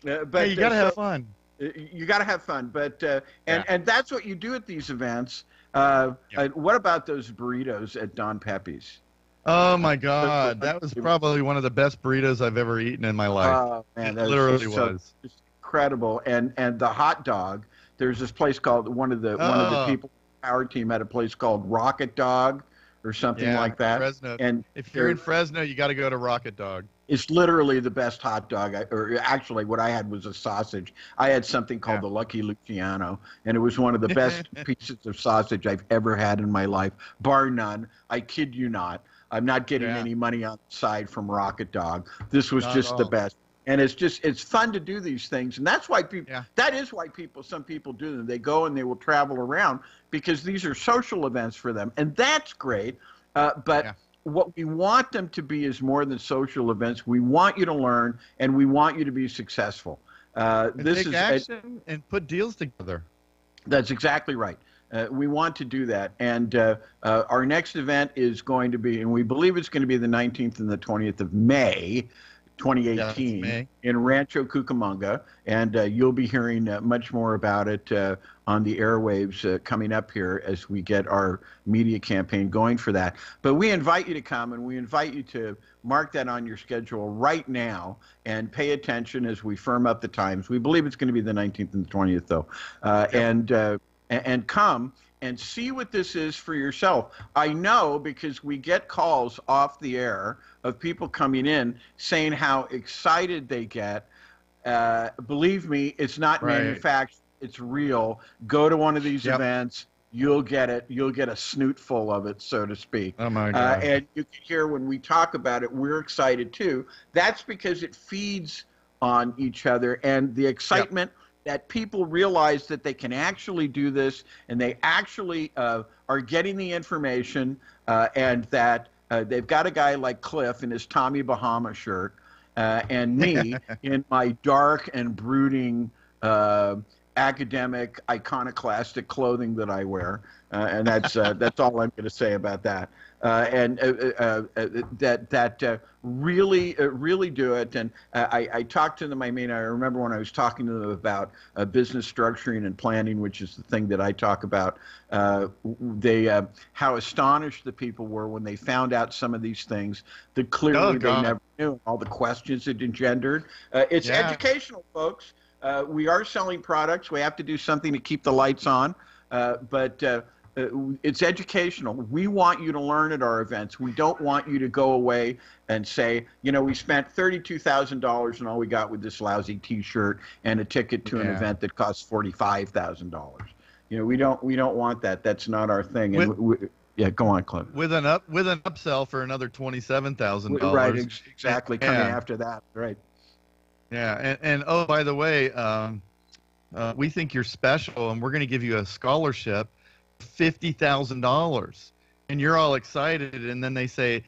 But hey, you gotta have fun. You got to have fun, but and that's what you do at these events. What about those burritos at Don Pepe's? Oh my God, that was probably one of the best burritos I've ever eaten in my life. Oh man, that literally was just incredible. And the hot dog. There's this place called one of the people our team had a place called Rocket Dog or something like that. Fresno. And if you're in Fresno, you got to go to Rocket Dog. It's literally the best hot dog. Or actually, what I had was a sausage. I had something called the Lucky Luciano, and it was one of the best pieces of sausage I've ever had in my life, bar none. I kid you not. I'm not getting any money on the side from Rocket Dog. This was just the best. And it's fun to do these things. And that's why some people do them. They go and they will travel around because these are social events for them. And that's great. But what we want them to be is more than social events. We want you to learn, and we want you to be successful. Take action and put deals together. That's exactly right. We want to do that. And our next event is going to be, and we believe it's going to be the 19th and the 20th of May, 2018 in Rancho Cucamonga, and you'll be hearing much more about it on the airwaves coming up here as we get our media campaign going for that. But we invite you to come, and we invite you to mark that on your schedule right now and pay attention as we firm up the times. We believe it's going to be the 19th and the 20th, though, and come and see what this is for yourself. I know because we get calls off the air of people coming in saying how excited they get. Believe me, it's not manufactured. It's real. Go to one of these events. You'll get it. You'll get a snoot full of it, so to speak. Oh, my God. And you can hear when we talk about it, we're excited, too. That's because it feeds on each other, and the excitement that people realize that they can actually do this, and they actually are getting the information, and that they've got a guy like Cliff in his Tommy Bahama shirt, and me in my dark and brooding academic iconoclastic clothing that I wear, and that's all I'm going to say about that. And really do it. And I talked to them. I remember when I was talking to them about business structuring and planning, which is the thing that I talk about. How astonished the people were when they found out some of these things that clearly they never knew. All the questions it engendered. It's educational, folks. We are selling products. We have to do something to keep the lights on, but it's educational. We want you to learn at our events. We don't want you to go away and say, we spent $32,000 and all we got with this lousy T-shirt and a ticket to an event that costs $45,000. We don't want that. That's not our thing. Go on, Clint. With an upsell for another $27,000. Right, exactly. Coming after that, right. Yeah, and oh, by the way, we think you're special, and we're going to give you a scholarship, $50,000, and you're all excited, and then they say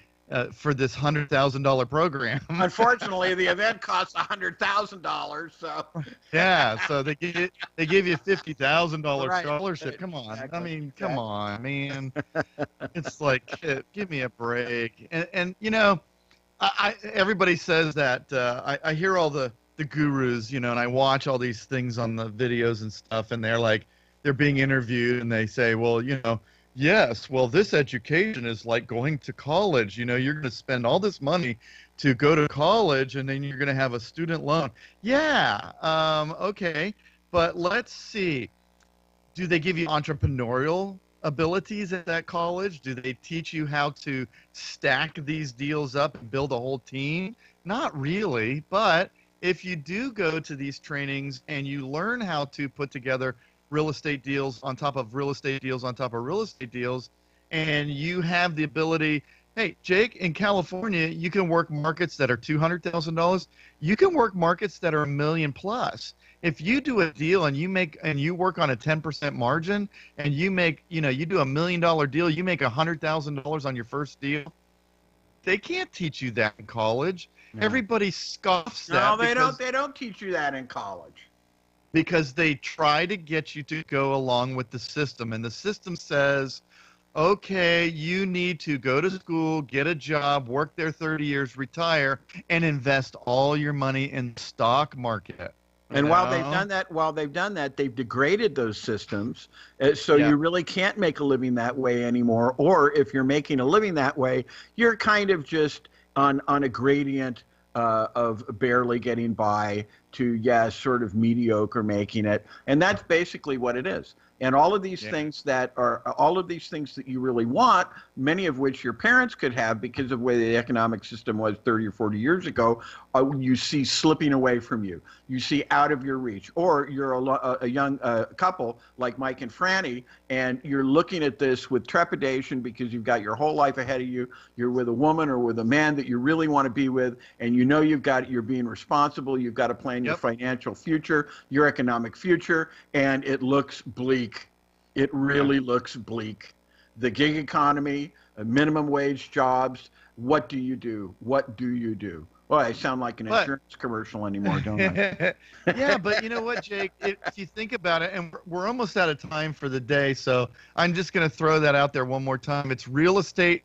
for this $100,000 program. Unfortunately, the event costs $100,000. So so they give you $50,000 scholarship. Right. Come on, exactly. Come on, man. It's like, give me a break, and everybody says that. I hear all the gurus, and I watch all these things on the videos and stuff, and they're being interviewed, and they say, well, yes, well, this education is like going to college. You're going to spend all this money to go to college, and then you're going to have a student loan. Yeah, okay, but let's see. Do they give you entrepreneurial abilities at that college? Do they teach you how to stack these deals up and build a whole team? Not really, but if you do go to these trainings and you learn how to put together real estate deals on top of real estate deals on top of real estate deals, and you have the ability, hey, Jake, in California, you can work markets that are $200,000. You can work markets that are $1 million plus. If you do a deal and you work on a 10% margin, and you make, you do $1 million deal, you make $100,000 on your first deal. They can't teach you that in college. No. Everybody scoffs that. No, they don't. They don't teach you that in college. Because they try to get you to go along with the system, and the system says, okay, you need to go to school, get a job, work there 30 years, retire, and invest all your money in the stock market. And while they've done that, they've degraded those systems, so you really can't make a living that way anymore. Or if you're making a living that way, you're kind of just on a gradient of barely getting by to sort of mediocre making it, and that's basically what it is. And all of these things that you really want, many of which your parents could have because of the way the economic system was 30 or 40 years ago, you see slipping away from you. You see out of your reach. Or you're a young couple like Mike and Franny, and you're looking at this with trepidation because you've got your whole life ahead of you. You're with a woman or with a man that you really want to be with, and you know you're being responsible. You've got to plan your financial future, your economic future, and it looks bleak. It really looks bleak. The gig economy, minimum wage jobs. What do you do? What do you do? Well, I sound like an insurance commercial anymore, don't I? Yeah, but you know what, Jake? If you think about it, and we're almost out of time for the day, so I'm just going to throw that out there one more time. It's real estate.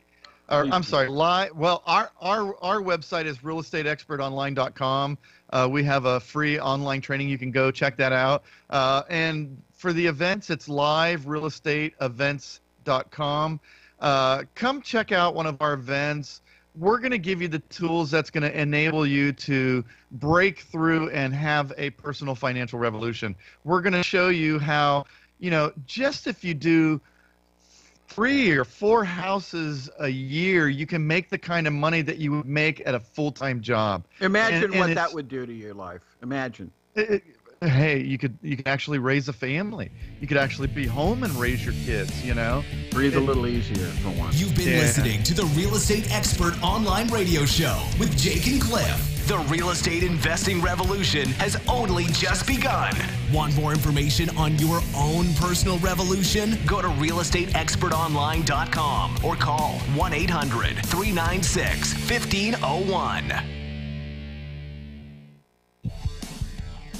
I'm sorry, well, our website is realestateexpertonline.com. We have a free online training. You can go check that out. And for the events, it's live, realestateevents.com. Come check out one of our events. We're going to give you the tools that's going to enable you to break through and have a personal financial revolution. We're going to show you how, just if you do 3 or 4 houses a year, you can make the kind of money that you would make at a full-time job. Imagine what that would do to your life. Imagine. Hey, you could actually raise a family. You could actually be home and raise your kids, Breathe a little easier for once. You've been listening to the Real Estate Expert Online Radio Show with Jake and Cliff. The real estate investing revolution has only just begun. Want more information on your own personal revolution? Go to realestateexpertonline.com or call 1-800-396-1501.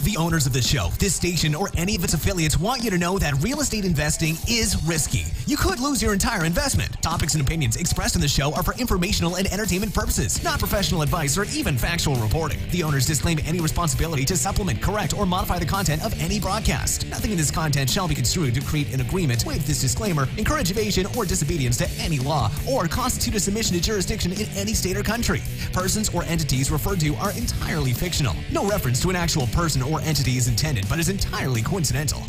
The owners of the show, this station, or any of its affiliates want you to know that real estate investing is risky. You could lose your entire investment. Topics and opinions expressed in the show are for informational and entertainment purposes, not professional advice or even factual reporting. The owners disclaim any responsibility to supplement, correct, or modify the content of any broadcast. Nothing in this content shall be construed to create an agreement with this disclaimer, encourage evasion or disobedience to any law, or constitute a submission to jurisdiction in any state or country. Persons or entities referred to are entirely fictional. No reference to an actual person or entity is intended, but is entirely coincidental.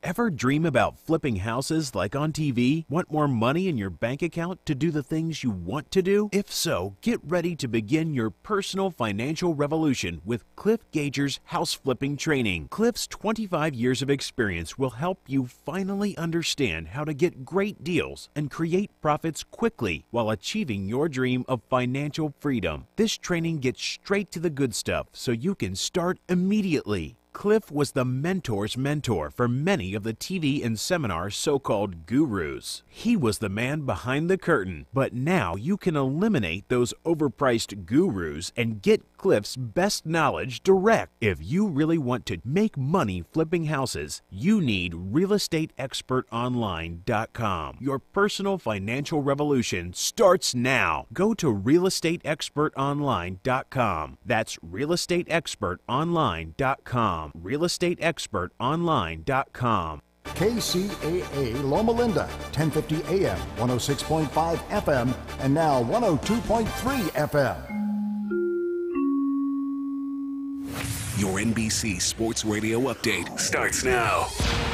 Ever dream about flipping houses like on TV? Want more money in your bank account to do the things you want to do? If so, get ready to begin your personal financial revolution with Cliff Gager's house flipping training. Cliff's 25 years of experience will help you finally understand how to get great deals and create profits quickly while achieving your dream of financial freedom. This training gets straight to the good stuff so you can start immediately. Cliff was the mentor's mentor for many of the TV and seminar so-called gurus. He was the man behind the curtain, but now you can eliminate those overpriced gurus and get Cliff's best knowledge direct. If you really want to make money flipping houses, you need realestateexpertonline.com. Your personal financial revolution starts now. Go to realestateexpertonline.com. That's realestateexpertonline.com. realestateexpertonline.com. KCAA Loma Linda, 1050 AM, 106.5 FM, and now 102.3 FM. Your NBC Sports Radio update starts now.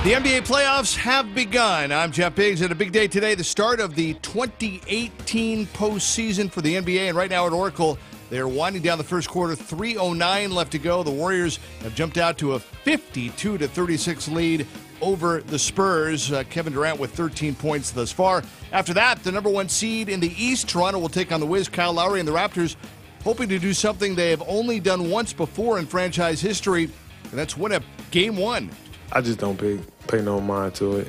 The NBA playoffs have begun. I'm Jeff Biggs, and a big day today, the start of the 2018 postseason for the NBA. And right now at Oracle, they're winding down the first quarter, 3:09 left to go. The Warriors have jumped out to a 52-36 lead over the Spurs. Kevin Durant with 13 points thus far. After that, the number one seed in the East, Toronto will take on the Wiz, Kyle Lowry, and the Raptors hoping to do something they have only done once before in franchise history, and that's win a game one. I just don't pay no mind to it.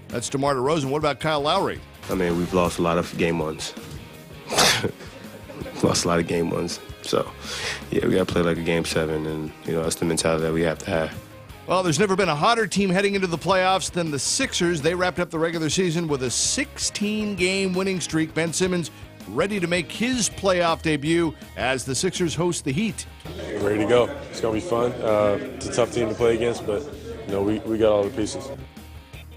That's DeMar DeRozan. What about Kyle Lowry? I mean, we've lost a lot of game ones. Lost a lot of game ones. So, yeah, we got to play like a game 7, and, that's the mentality that we have to have. Well, there's never been a hotter team heading into the playoffs than the Sixers. They wrapped up the regular season with a 16-game winning streak. Ben Simmons ready to make his playoff debut as the Sixers host the Heat. Ready to go. It's going to be fun. It's a tough team to play against, but, we got all the pieces.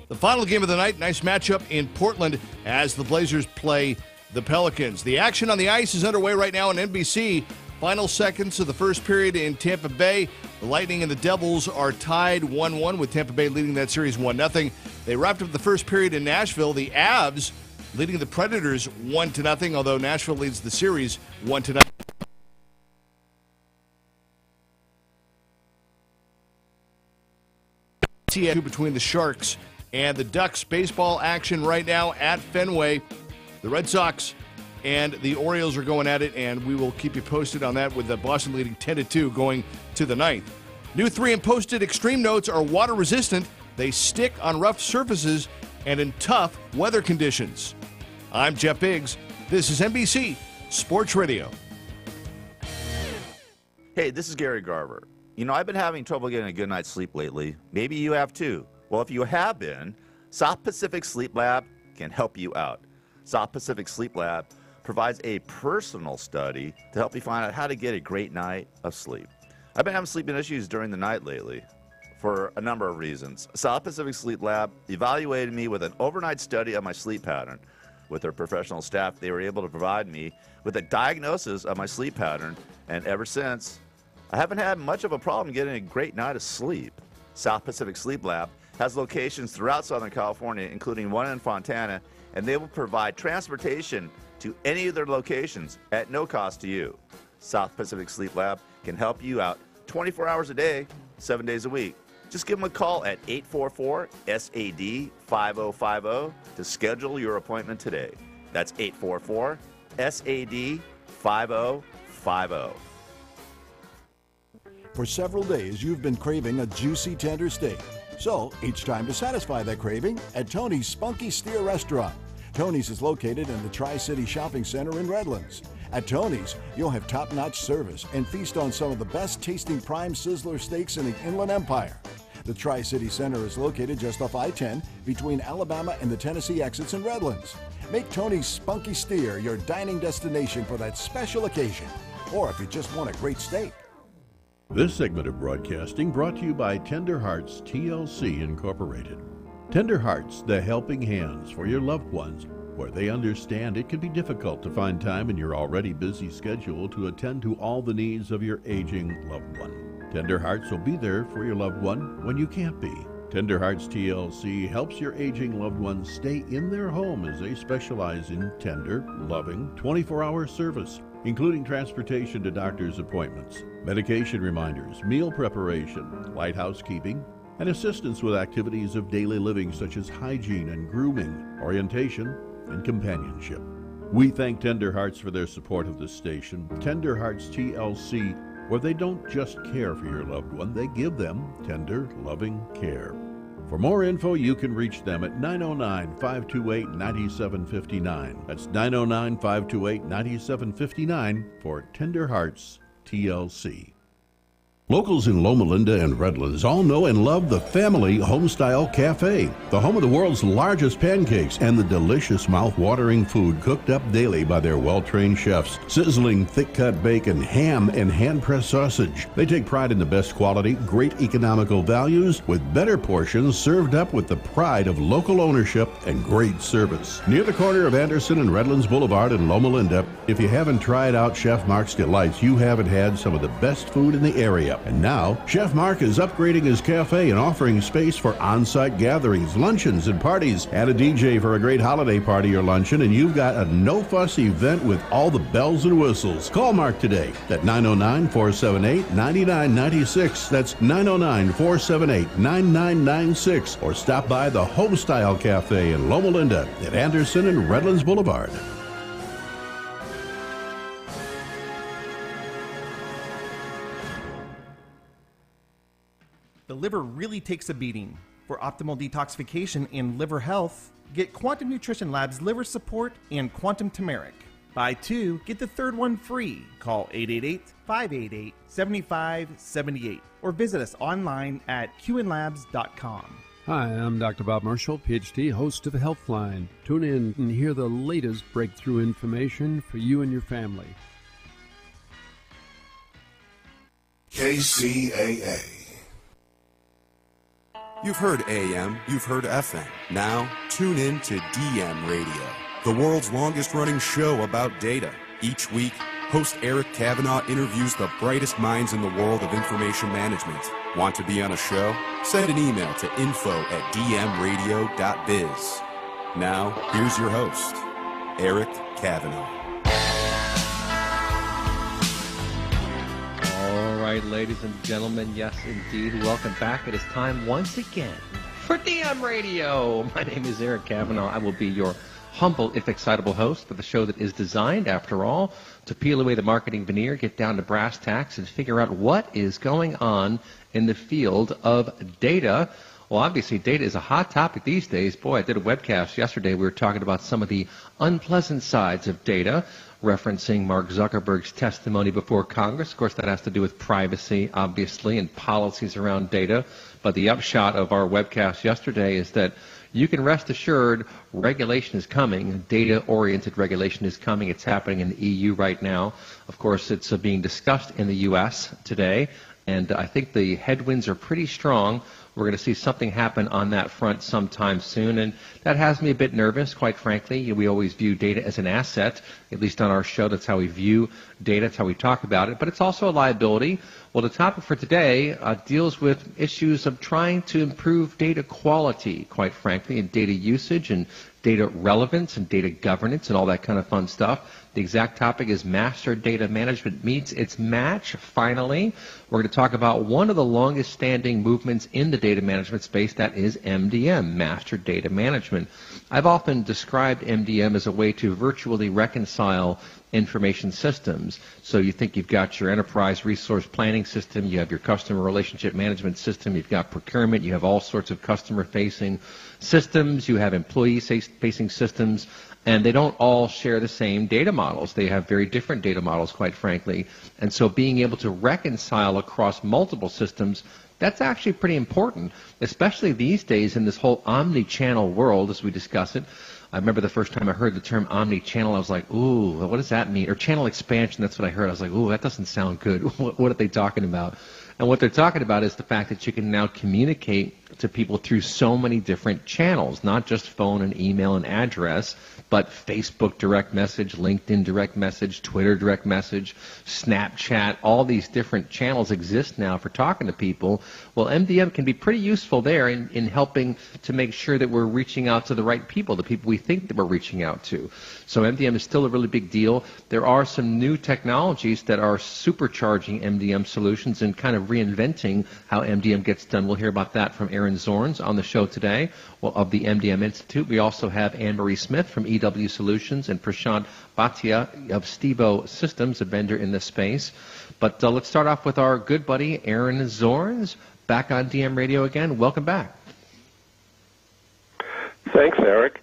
The final game of the night, nice matchup in Portland as the Blazers play the Pelicans. The action on the ice is underway right now on NBC. Final seconds of the first period in Tampa Bay. The Lightning and the Devils are tied 1-1 with Tampa Bay leading that series 1-0. They wrapped up the first period in Nashville. The Avs leading the Predators 1-0, although Nashville leads the series 1-0. Between the Sharks and the Ducks. Baseball action right now at Fenway. The Red Sox and the Orioles are going at it, and we will keep you posted on that with the Boston leading 10-2 going to the ninth. New 3 and posted extreme notes are water resistant. They stick on rough surfaces and in tough weather conditions. I'm Jeff Biggs. This is NBC Sports Radio. Hey, this is Gary Garver. I've been having trouble getting a good night's sleep lately. Maybe you have too. Well, if you have been, South Pacific Sleep Lab can help you out. South Pacific Sleep Lab provides a personal study to help you find out how to get a great night of sleep. I've been having sleeping issues during the night lately for a number of reasons. South Pacific Sleep Lab evaluated me with an overnight study of my sleep pattern. With their professional staff, they were able to provide me with a diagnosis of my sleep pattern, and ever since, I haven't had much of a problem getting a great night of sleep. South Pacific Sleep Lab has locations throughout Southern California, including one in Fontana, and they will provide transportation to any of their locations at no cost to you. South Pacific Sleep Lab can help you out 24 hours a day, 7 days a week. Just give them a call at 844-SAD-5050 to schedule your appointment today. That's 844-SAD-5050. For several days, you've been craving a juicy, tender steak. So it's time to satisfy that craving at Tony's Spunky Steer Restaurant. Tony's is located in the Tri-City Shopping Center in Redlands. At Tony's, you'll have top-notch service and feast on some of the best-tasting prime sizzler steaks in the Inland Empire. The Tri-City Center is located just off I-10 between Alabama and the Tennessee exits in Redlands. Make Tony's Spunky Steer your dining destination for that special occasion, or if you just want a great steak. This segment of broadcasting brought to you by Tender Hearts TLC Incorporated. Tender Hearts, the helping hands for your loved ones, where they understand it can be difficult to find time in your already busy schedule to attend to all the needs of your aging loved one. Tender Hearts will be there for your loved one when you can't be. Tender Hearts TLC helps your aging loved ones stay in their home as they specialize in tender, loving, 24-hour service, including transportation to doctor's appointments, medication reminders, meal preparation, light housekeeping, and assistance with activities of daily living such as hygiene and grooming, orientation, and companionship. We thank Tender Hearts for their support of this station. Tender Hearts TLC, where they don't just care for your loved one, they give them tender, loving care. For more info, you can reach them at 909-528-9759. That's 909-528-9759 for Tender Hearts TLC. Locals in Loma Linda and Redlands all know and love the Family Homestyle Cafe, the home of the world's largest pancakes and the delicious mouth-watering food cooked up daily by their well-trained chefs. Sizzling thick-cut bacon, ham, and hand-pressed sausage. They take pride in the best quality, great economical values, with better portions served up with the pride of local ownership and great service. Near the corner of Anderson and Redlands Boulevard in Loma Linda, if you haven't tried out Chef Mark's Delights, you haven't had some of the best food in the area. And now, Chef Mark is upgrading his cafe and offering space for on-site gatherings, luncheons, and parties. Add a DJ for a great holiday party or luncheon, and you've got a no-fuss event with all the bells and whistles. Call Mark today at 909-478-9996. That's 909-478-9996. Or stop by the Homestyle Cafe in Loma Linda at Anderson and Redlands Boulevard. The liver really takes a beating. For optimal detoxification and liver health, get Quantum Nutrition Lab's Liver Support and Quantum Turmeric. Buy 2, get the third one free. Call 888-588-7578 or visit us online at qnlabs.com. Hi, I'm Dr. Bob Marshall, PhD, host of Healthline. Tune in and hear the latest breakthrough information for you and your family. KCAA. You've heard AM, you've heard FM. Now, tune in to DM Radio, the world's longest-running show about data. Each week, host Eric Kavanaugh interviews the brightest minds in the world of information management. Want to be on a show? Send an email to info@dmradio.biz. Now, here's your host, Eric Kavanaugh. All right, ladies and gentlemen, yes, indeed. Welcome back. It is time once again for DM Radio. My name is Eric Kavanaugh. I will be your humble, if excitable host for the show that is designed, after all, to peel away the marketing veneer, get down to brass tacks, and figure out what is going on in the field of data. Well, obviously, data is a hot topic these days. Boy, I did a webcast yesterday. We were talking about some of the unpleasant sides of data, referencing Mark Zuckerberg's testimony before Congress. Of course, that has to do with privacy, obviously, and policies around data. But the upshot of our webcast yesterday is that you can rest assured regulation is coming. Data-oriented regulation is coming. It's happening in the EU right now. Of course, it's being discussed in the U.S. today. And I think the headwinds are pretty strong. We're going to see something happen on that front sometime soon, and that has me a bit nervous, quite frankly. We always view data as an asset, at least on our show. That's how we view data. That's how we talk about it. But it's also a liability. Well, the topic for today deals with issues of trying to improve data quality, quite frankly, and data usage and data relevance and data governance and all that kind of fun stuff. The exact topic is master data management meets its match, finally. We're going to talk about one of the longest standing movements in the data management space, that is MDM, master data management. I've often described MDM as a way to virtually reconcile information systems. So you think you've got your enterprise resource planning system, you have your customer relationship management system, you've got procurement, you have all sorts of customer-facing systems, you have employee-facing systems, and they don't all share the same data models. They have very different data models, quite frankly. And so being able to reconcile across multiple systems, that's actually pretty important, especially these days in this whole omni-channel world as we discuss it. I remember the first time I heard the term omni-channel, I was like, ooh, what does that mean? Or channel expansion, that's what I heard. I was like, ooh, that doesn't sound good. What are they talking about? And what they're talking about is the fact that you can now communicate to people through so many different channels, not just phone and email and address, but Facebook direct message, LinkedIn direct message, Twitter direct message, Snapchat, all these different channels exist now for talking to people. Well, MDM can be pretty useful there in helping to make sure that we're reaching out to the right people, the people we think that we're reaching out to. So MDM is still a really big deal. There are some new technologies that are supercharging MDM solutions and kind of reinventing how MDM gets done. We'll hear about that from Aaron Zorns on the show today of the MDM Institute. We also have Anne-Marie Smith from EW Solutions and Prashant Bhatia of Stevo Systems, a vendor in this space. But let's start off with our good buddy Aaron Zorns, back on DM Radio again. Welcome back. Thanks, Eric.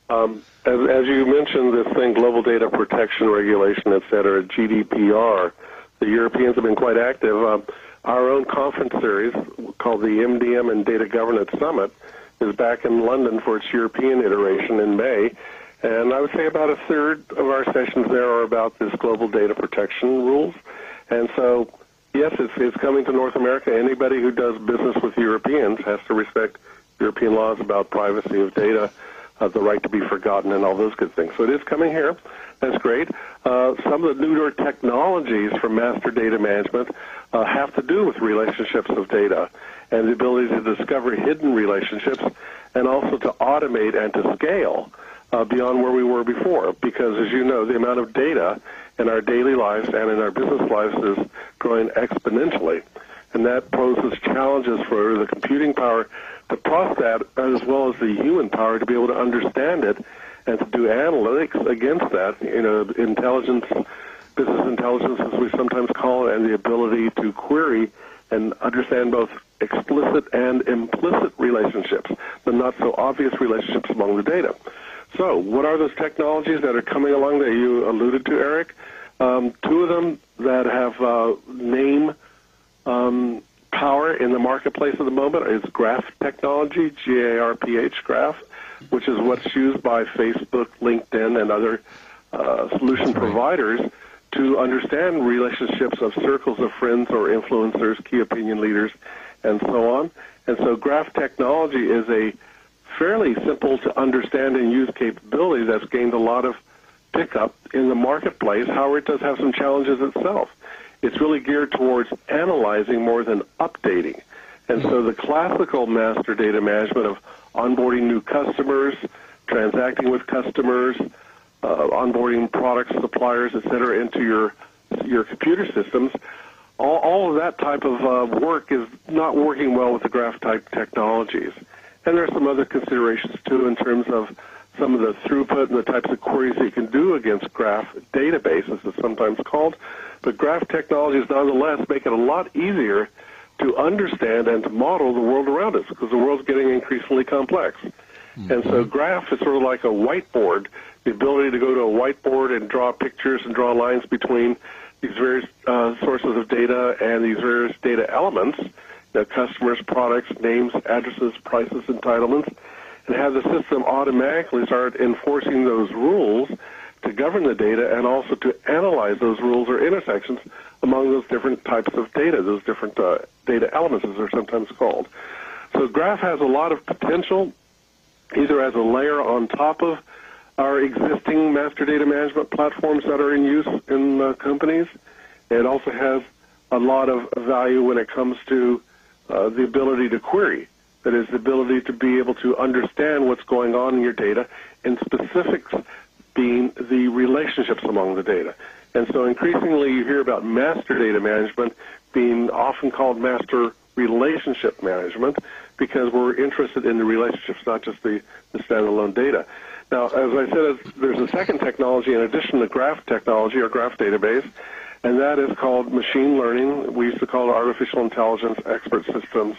As you mentioned, this thing, Global Data Protection Regulation, et cetera, GDPR, the Europeans have been quite active. Our own conference series called the MDM and Data Governance Summit is back in London for its European iteration in May. And I would say about a third of our sessions there are about this global data protection rules. And so, yes, it's coming to North America. Anybody who does business with Europeans has to respect European laws about privacy of data, the right to be forgotten, and all those good things. So it is coming here. That's great. Some of the newer technologies for master data management have to do with relationships of data and the ability to discover hidden relationships and also to automate and to scale beyond where we were before. Because, as you know, the amount of data in our daily lives and in our business lives is growing exponentially. And that poses challenges for the computing power to process that, as well as the human power to be able to understand it and to do analytics against that, intelligence, business intelligence as we sometimes call it, and the ability to query and understand both explicit and implicit relationships, the not so obvious relationships among the data. So what are those technologies that are coming along that you alluded to, Eric? Two of them that have name power in the marketplace at the moment is graph technology, G-A-R-P-H, graph, which is what's used by Facebook, LinkedIn, and other solution providers to understand relationships of circles of friends or influencers, key opinion leaders, and so on. And so graph technology is a fairly simple to understand and use capability that's gained a lot of pickup in the marketplace. However, it does have some challenges itself. It's really geared towards analyzing more than updating. And so the classical master data management of onboarding new customers, transacting with customers, onboarding products, suppliers, et cetera, into your computer systems, all of that type of work is not working well with the graph-type technologies. And there are some other considerations, too, in terms of some of the throughput and the types of queries that you can do against graph databases, it's sometimes called. But graph technologies, nonetheless, make it a lot easier to understand and to model the world around us, because the world's getting increasingly complex. And so graph is sort of like a whiteboard, the ability to go to a whiteboard and draw pictures and draw lines between these various sources of data and these various data elements, customers, products, names, addresses, prices, entitlements, and have the system automatically start enforcing those rules to govern the data and also to analyze those rules or intersections among those different types of data, those different data elements, as they're sometimes called. So graph has a lot of potential, either as a layer on top of our existing master data management platforms that are in use in companies. It also has a lot of value when it comes to the ability to query. That is, the ability to be able to understand what's going on in your data, and specifics being the relationships among the data. And so increasingly you hear about master data management being often called master relationship management, because we're interested in the relationships, not just the standalone data. Now, as I said, there's a second technology in addition to graph technology or graph database, and that is called machine learning. We used to call it artificial intelligence expert systems.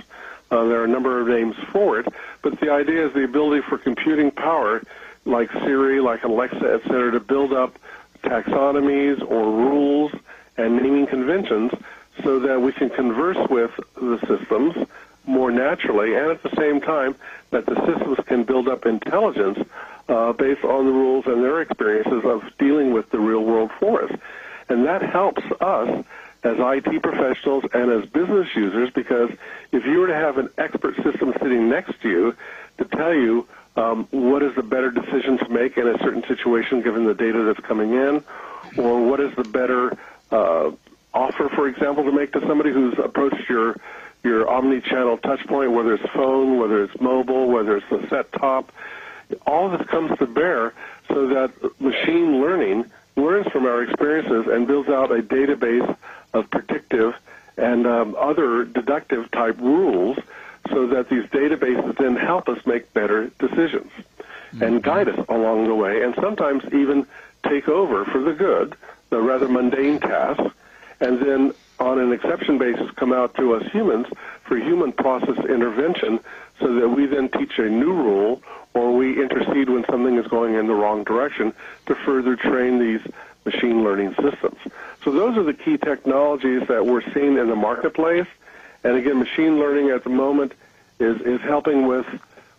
There are a number of names for it, but the idea is the ability for computing power, like Siri, like Alexa, et cetera, to build up taxonomies or rules and naming conventions so that we can converse with the systems more naturally, and at the same time that the systems can build up intelligence based on the rules and their experiences of dealing with the real world for us. And that helps us as IT professionals and as business users, because if you were to have an expert system sitting next to you to tell you what is the better decision to make in a certain situation given the data that's coming in, or what is the better offer, for example, to make to somebody who's approached your omni-channel touch point, whether it's phone, whether it's mobile, whether it's a set-top, all of this comes to bear so that machine learning learns from our experiences and builds out a database of predictive and other deductive type rules so that these databases then help us make better decisions and guide us along the way, and sometimes even take over for the good, the rather mundane tasks, and then on an exception basis come out to us humans for human process intervention so that we then teach a new rule or we intercede when something is going in the wrong direction to further train these machine learning systems. So those are the key technologies that we're seeing in the marketplace. And again, machine learning at the moment is helping with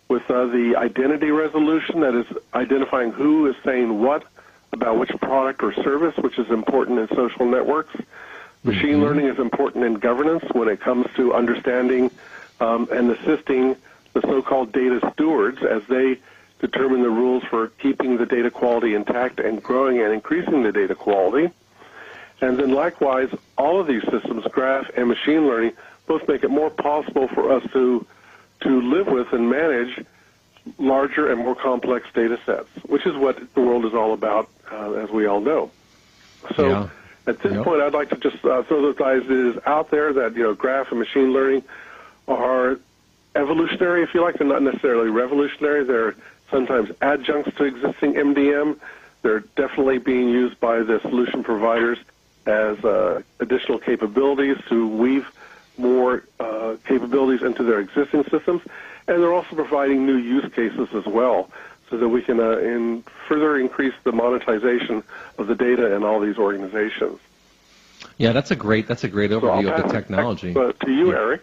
the identity resolution, that is identifying who is saying what about which product or service, which is important in social networks. Machine learning is important in governance when it comes to understanding and assisting the so-called data stewards as they determine the rules for keeping the data quality intact and growing and increasing the data quality. And then likewise, all of these systems, graph and machine learning, both make it more possible for us to live with and manage larger and more complex data sets, which is what the world is all about, as we all know. So at this point, I'd like to just throw those ideas out there that, graph and machine learning are evolutionary, if you like. They're not necessarily revolutionary. They're sometimes adjuncts to existing MDM. They're definitely being used by the solution providers as additional capabilities to weave more capabilities into their existing systems, and they're also providing new use cases as well, so that we can further increase the monetization of the data in all these organizations. Yeah, that's a great overview of the technology. To you, Eric.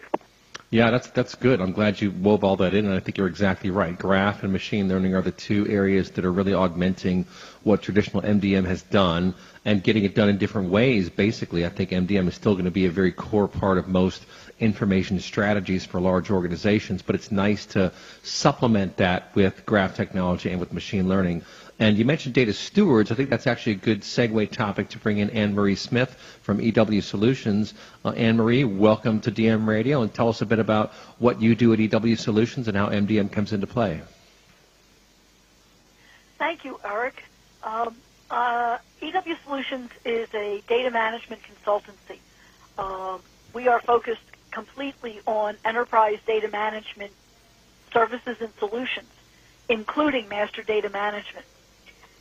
Yeah, that's good. I'm glad you wove all that in, and I think you're exactly right. Graph and machine learning are the two areas that are really augmenting what traditional MDM has done and getting it done in different ways. Basically, I think MDM is still going to be a very core part of most information strategies for large organizations, but it's nice to supplement that with graph technology and with machine learning. And you mentioned data stewards. I think that's actually a good segue topic to bring in Anne-Marie Smith from EW Solutions. Anne-Marie, welcome to DM Radio, and tell us a bit about what you do at EW Solutions and how MDM comes into play. Thank you, Eric. EW Solutions is a data management consultancy. We are focused completely on enterprise data management services and solutions, including master data management.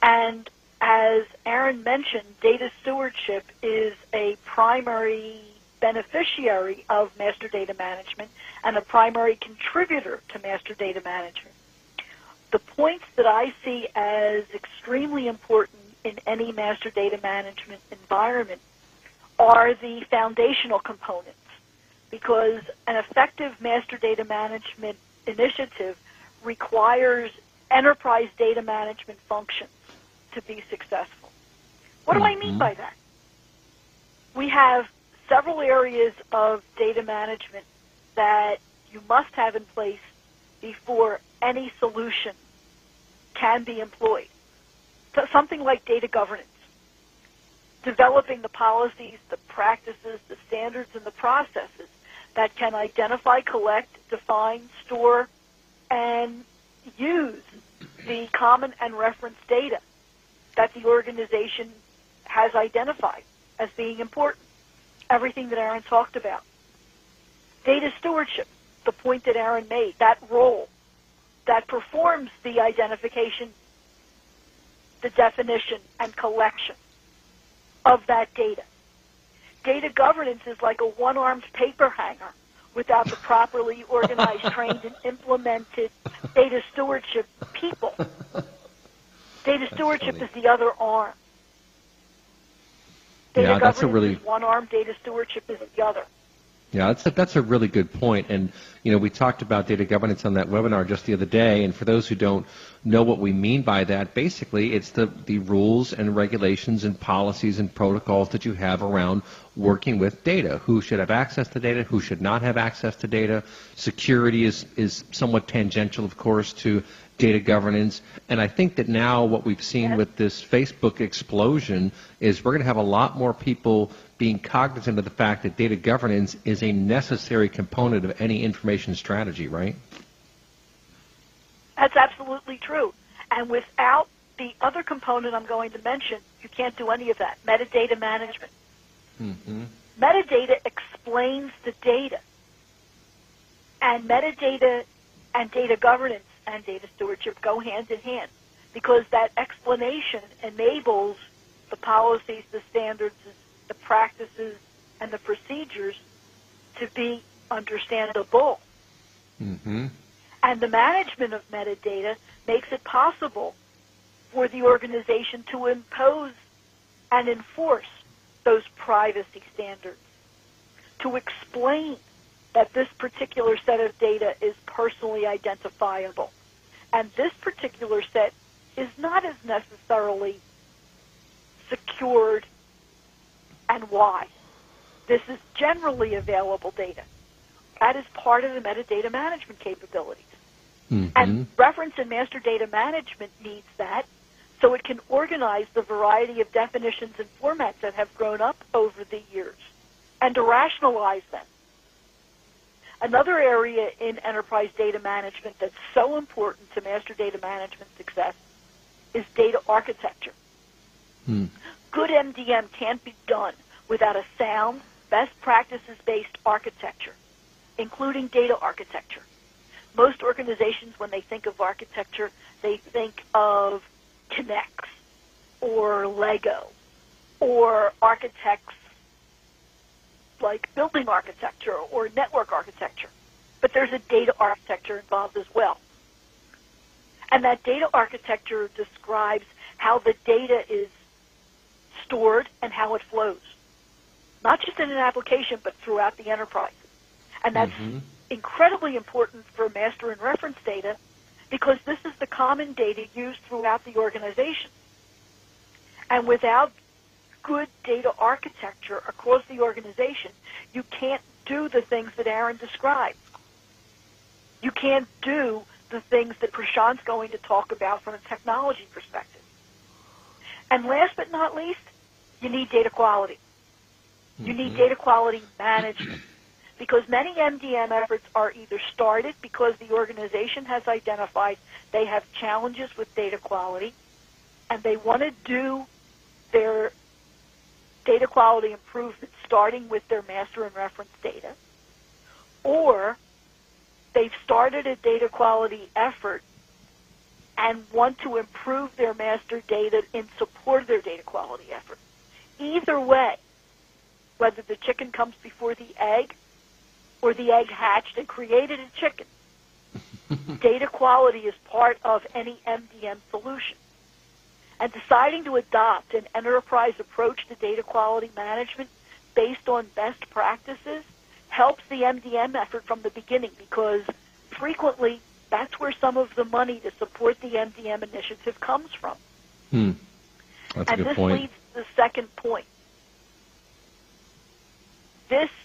And as Aaron mentioned, data stewardship is a primary beneficiary of master data management and a primary contributor to master data management. The points that I see as extremely important in any master data management environment are the foundational components, because an effective master data management initiative requires enterprise data management functions to be successful. What do I mean by that? We have several areas of data management that you must have in place before any solution can be employed. So something like data governance, developing the policies, the practices, the standards, and the processes that can identify, collect, define, store, and use the common and reference data that the organization has identified as being important. Everything that Aaron talked about. Data stewardship, the point that Aaron made, that role that performs the identification, the definition, and collection of that data. Data governance is like a one-armed paper hanger without the properly organized, trained, and implemented data stewardship people. Data stewardship is the other arm. Data governance is one arm, data stewardship is the other. Yeah, that's a really good point. And, we talked about data governance on that webinar just the other day. And for those who don't know what we mean by that, basically it's the rules and regulations and policies and protocols that you have around working with data. Who should have access to data, who should not have access to data. Security is somewhat tangential, of course, to data governance. And I think that now what we've seen with this Facebook explosion is we're going to have a lot more people being cognizant of the fact that data governance is a necessary component of any information strategy, right? That's absolutely true. And without the other component I'm going to mention, you can't do any of that, metadata management. Mm-hmm. Metadata explains the data. And metadata and data governance and data stewardship go hand in hand, because that explanation enables the policies, the standards, the practices, and the procedures to be understandable. Mm-hmm. And the management of metadata makes it possible for the organization to impose and enforce those privacy standards, to explain that this particular set of data is personally identifiable. And this particular set is not as necessarily secured, and why. This is generally available data. That is part of the metadata management capabilities. Mm-hmm. And reference and master data management needs that, so it can organize the variety of definitions and formats that have grown up over the years, and to rationalize them. Another area in enterprise data management that's so important to master data management success is data architecture. Good MDM can't be done without a sound, best practices-based architecture, including data architecture. Most organizations, when they think of architecture, they think of Connects or Lego or architects like building architecture or network architecture, but there's a data architecture involved as well. And that data architecture describes how the data is stored and how it flows, not just in an application, but throughout the enterprise. And that's incredibly important for master and reference data because this is the common data used throughout the organization. And without good data architecture across the organization, you can't do the things that Aaron described. You can't do the things that Prashant's going to talk about from a technology perspective. And last but not least, you need data quality. You need data quality management because many MDM efforts are either started because the organization has identified they have challenges with data quality and they want to do their data quality improvement starting with their master and reference data, or they've started a data quality effort and want to improve their master data in support of their data quality effort. Either way, whether the chicken comes before the egg or the egg hatched and created a chicken, data quality is part of any MDM solution. And deciding to adopt an enterprise approach to data quality management based on best practices helps the MDM effort from the beginning because frequently that's where some of the money to support the MDM initiative comes from. That's a good point. And this leads to the second point.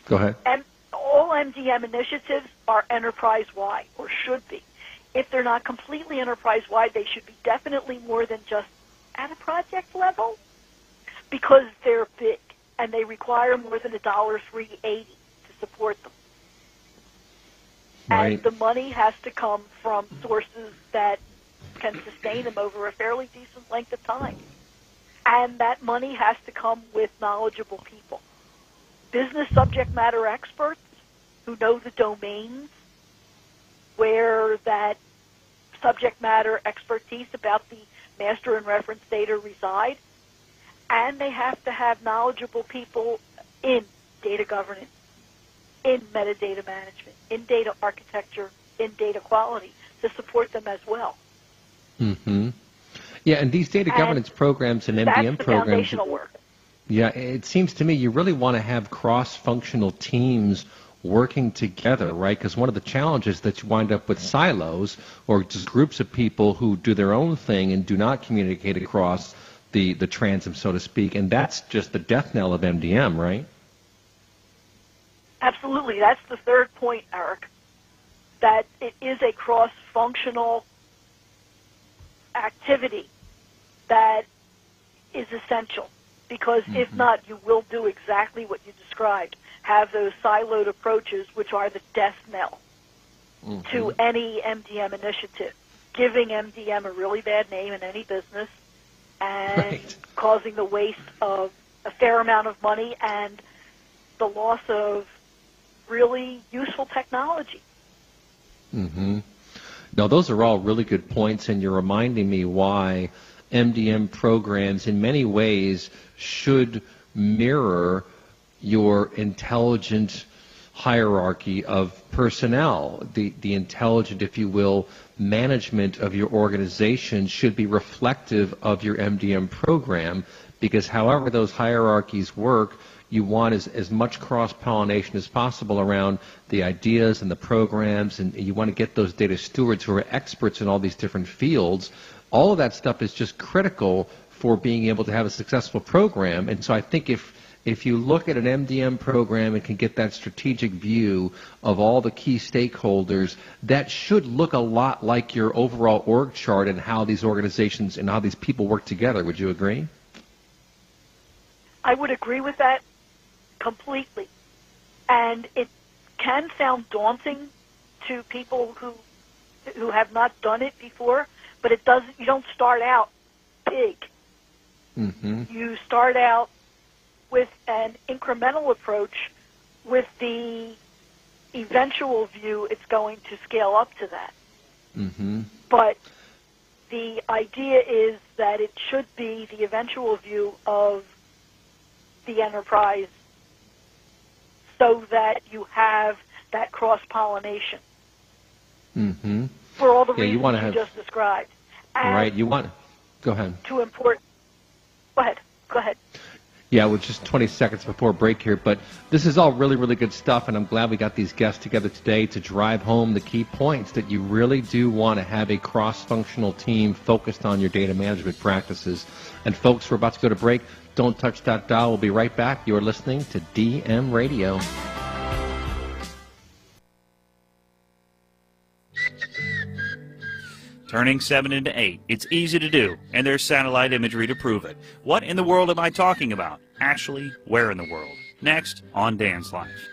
Go ahead. All MDM initiatives are enterprise-wide, or should be. If they're not completely enterprise-wide, they should be definitely more than just at a project level because they're big and they require more than $3.80 to support them. Right. And the money has to come from sources that can sustain them over a fairly decent length of time. And that money has to come with knowledgeable people. Business subject matter experts who know the domains where that subject matter expertise about the master and reference data reside, and they have to have knowledgeable people in data governance, in metadata management, in data architecture, in data quality to support them as well. Yeah, and these data governance programs and MDM that's the programs. Foundational work. Yeah, it seems to me you really want to have cross-functional teams working together, right? Because one of the challenges is that you wind up with silos or just groups of people who do their own thing and do not communicate across the transom, so to speak, and that's just the death knell of MDM, right? Absolutely. That's the third point, Eric, that it is a cross-functional activity that is essential because if not, you will do exactly what you described, have those siloed approaches which are the death knell to any MDM initiative, giving MDM a really bad name in any business and causing the waste of a fair amount of money and the loss of really useful technology. Now, those are all really good points, and you're reminding me why MDM programs in many ways should mirror your intelligent hierarchy of personnel. The intelligent, if you will, management of your organization should be reflective of your MDM program because however those hierarchies work, you want as much cross-pollination as possible around the ideas and the programs, and you want to get those data stewards who are experts in all these different fields. All of that stuff is just critical for being able to have a successful program. And so I think if you look at an MDM program and can get that strategic view of all the key stakeholders, that should look a lot like your overall org chart and how these organizations and how these people work together. Would you agree? I would agree with that completely. And it can sound daunting to people who have not done it before, but it doesn't. You don't start out big. You start out with an incremental approach with the eventual view it's going to scale up to that. But the idea is that it should be the eventual view of the enterprise so that you have that cross-pollination Mm-hmm. for all the Yeah, you reasons wanna you have- just described. And Right. You want. Go ahead. to import. Go ahead. Go ahead. Yeah, we're just 20 seconds before break here, but this is all really, really good stuff, and I'm glad we got these guests together today to drive home the key points that you really do want to have a cross-functional team focused on your data management practices. And folks, we're about to go to break. Don't touch that dial. We'll be right back. You're listening to DM Radio. Turning 7 into 8. It's easy to do, and there's satellite imagery to prove it. What in the world am I talking about? Actually, where in the world? Next on Dan's Life.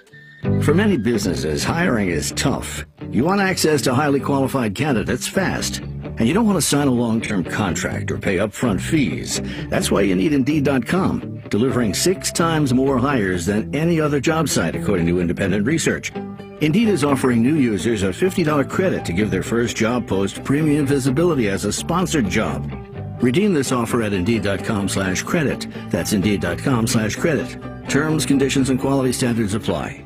For many businesses, hiring is tough. You want access to highly qualified candidates fast. And you don't want to sign a long-term contract or pay upfront fees. That's why you need Indeed.com, delivering 6 times more hires than any other job site, according to independent research. Indeed is offering new users a $50 credit to give their first job post premium visibility as a sponsored job. Redeem this offer at Indeed.com/credit. That's Indeed.com/credit. Terms, conditions, and quality standards apply.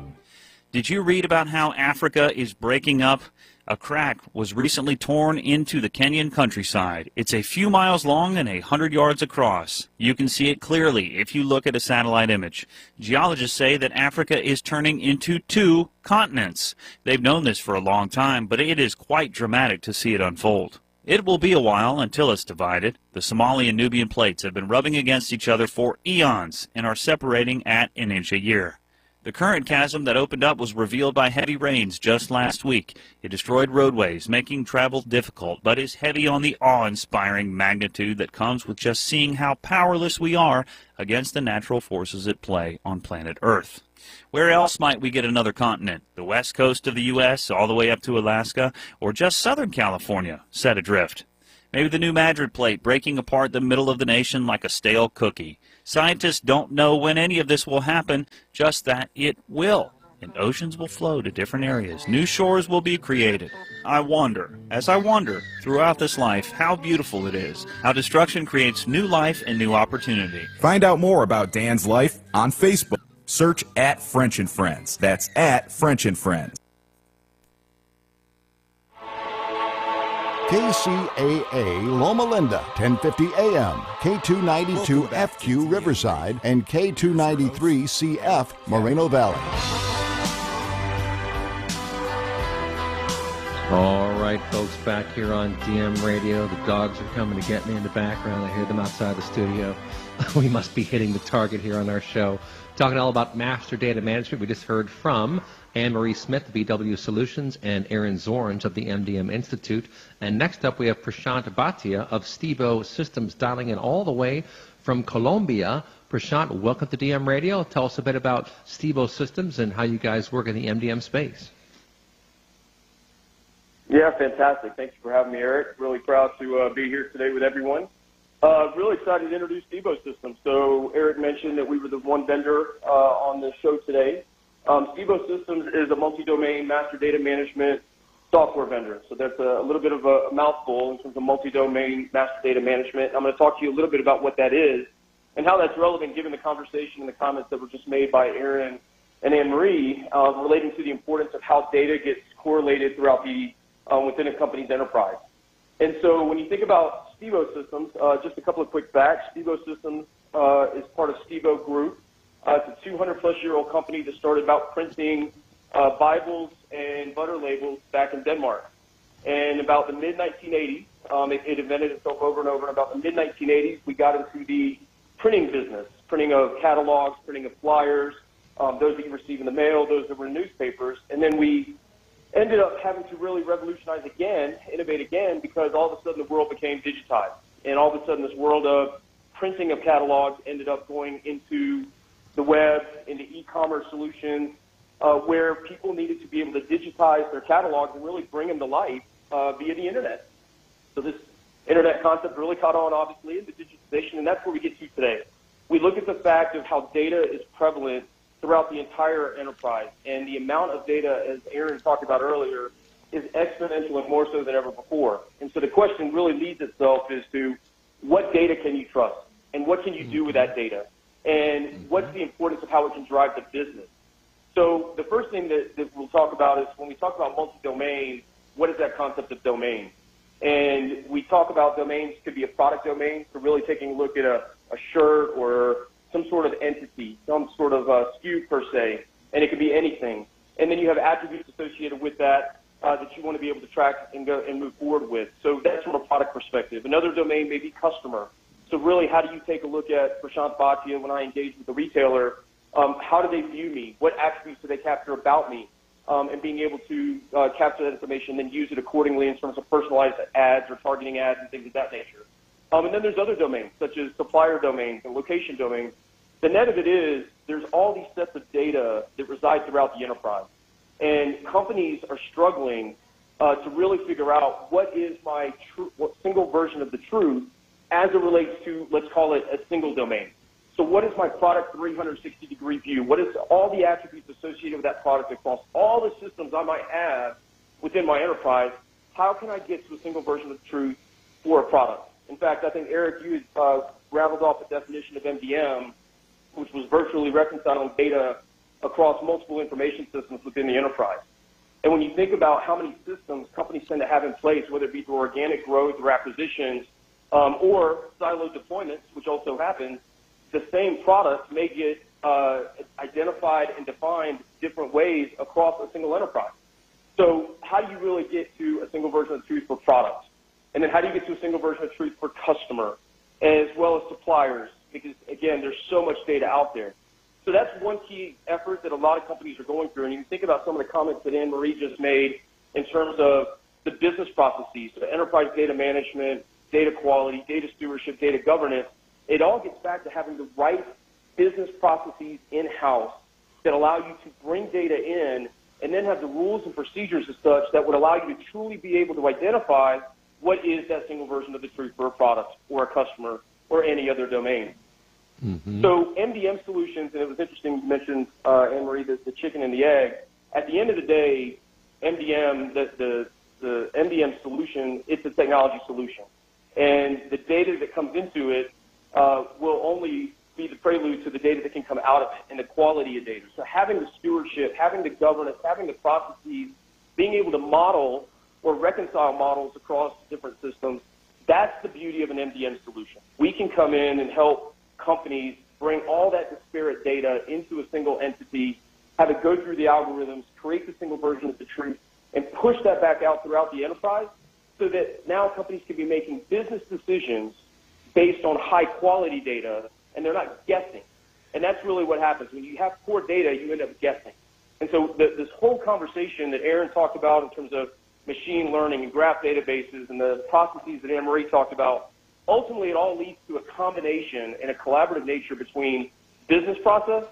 Did you read about how Africa is breaking up? A crack was recently torn into the Kenyan countryside. It's a few miles long and 100 yards across. You can see it clearly if you look at a satellite image. Geologists say that Africa is turning into 2 continents. They've known this for a long time, but it is quite dramatic to see it unfold. It will be a while until it's divided. The Somali and Nubian plates have been rubbing against each other for eons and are separating at an inch a year. The current chasm that opened up was revealed by heavy rains just last week. It destroyed roadways, making travel difficult, but is heavy on the awe-inspiring magnitude that comes with just seeing how powerless we are against the natural forces at play on planet Earth. Where else might we get another continent? The west coast of the U.S., all the way up to Alaska, or just southern California, set adrift? Maybe the New Madrid plate breaking apart the middle of the nation like a stale cookie. Scientists don't know when any of this will happen, just that it will. And oceans will flow to different areas. New shores will be created. I wonder, as I wander throughout this life, how beautiful it is, how destruction creates new life and new opportunity. Find out more about Dan's Life on Facebook. Search at French and Friends. That's at French and Friends. KCAA Loma Linda, 1050 AM, K292FQ Riverside, and K293CF Moreno Valley. All right, folks, back here on DM Radio. The dogs are coming to get me in the background. I hear them outside the studio. We must be hitting the target here on our show. Talking all about master data management. We just heard from Anne-Marie Smith of BW Solutions and Aaron Zorns of the MDM Institute. And next up, we have Prashant Bhatia of Stivo Systems dialing in all the way from Colombia. Prashant, welcome to DM Radio. Tell us a bit about Stivo Systems and how you guys work in the MDM space. Yeah, fantastic. Thank you for having me, Eric. Really proud to be here today with everyone. Really excited to introduce Stivo Systems. So Eric mentioned that we were the one vendor on the show today. Stivo Systems is a multi-domain master data management software vendor. So that's a little bit of a mouthful in terms of multi-domain master data management. I'm going to talk to you a little bit about what that is and how that's relevant given the conversation and the comments that were just made by Aaron and Anne-Marie relating to the importance of how data gets correlated throughout the within a company's enterprise. And so when you think about Stivo Systems, just a couple of quick facts. Stivo Systems is part of Stivo Group. It's a 200-plus-year-old company that started about printing Bibles and butter labels back in Denmark. And about the mid-1980s, it invented itself over and over. And about the mid-1980s, we got into the printing business, printing of catalogs, printing of flyers, those that you receive in the mail, those that were in newspapers. And then we ended up having to really revolutionize again, innovate again, because all of a sudden the world became digitized. And all of a sudden this world of printing of catalogs ended up going into the web, into e-commerce solutions, where people needed to be able to digitize their catalogs and really bring them to life via the Internet. So this Internet concept really caught on, obviously, in the digitization, and that's where we get to today. We look at the fact of how data is prevalent throughout the entire enterprise, and the amount of data, as Aaron talked about earlier, is exponential and more so than ever before. And so the question really leads itself as to what data can you trust, and what can you do with that data, and what's the importance of how it can drive the business. So the first thing that we'll talk about is when we talk about multi-domain, what is that concept of domain? And we talk about domains could be a product domain, so really taking a look at a shirt or some sort of entity, some sort of SKU per se, and it could be anything. And then you have attributes associated with that that you want to be able to track and go and move forward with. So that's from a product perspective. Another domain may be customer. So really, how do you take a look at Prashant Bhatia when I engage with the retailer? How do they view me? What attributes do they capture about me? And being able to capture that information and then use it accordingly in terms of personalized ads or targeting ads and things of that nature. And then there's other domains, such as supplier domains and location domains. The net of it is there's all these sets of data that reside throughout the enterprise. And companies are struggling to really figure out what is my single version of the truth as it relates to, let's call it, a single domain. So what is my product 360-degree view? What is all the attributes associated with that product across all the systems I might have within my enterprise? How can I get to a single version of the truth for a product? In fact, I think, Eric, you had rattled off a definition of MDM, which was virtually reconciling data across multiple information systems within the enterprise. And when you think about how many systems companies tend to have in place, whether it be through organic growth or acquisitions or siloed deployments, which also happens, the same product may get identified and defined different ways across a single enterprise. So how do you really get to a single version of truth for products? And then how do you get to a single version of truth for customer, as well as suppliers? Because, again, there's so much data out there. So that's one key effort that a lot of companies are going through. And you think about some of the comments that Anne-Marie just made in terms of the business processes, so enterprise data management, data quality, data stewardship, data governance. It all gets back to having the right business processes in-house that allow you to bring data in and then have the rules and procedures as such that would allow you to truly be able to identify what is that single version of the truth for a product or a customer or any other domain. Mm-hmm. So MDM solutions, and it was interesting you mentioned, Anne-Marie, the chicken and the egg. At the end of the day, MDM, the MDM solution, it's a technology solution. And the data that comes into it will only be the prelude to the data that can come out of it and the quality of data. So having the stewardship, having the governance, having the processes, being able to model or reconcile models across different systems, that's the beauty of an MDM solution. We can come in and help companies bring all that disparate data into a single entity, have it go through the algorithms, create the single version of the truth, and push that back out throughout the enterprise so that now companies can be making business decisions based on high-quality data, and they're not guessing. And that's really what happens. When you have poor data, you end up guessing. And so this whole conversation that Aaron talked about in terms of machine learning and graph databases and the processes that Anne-Marie talked about, ultimately it all leads to a combination and a collaborative nature between business process,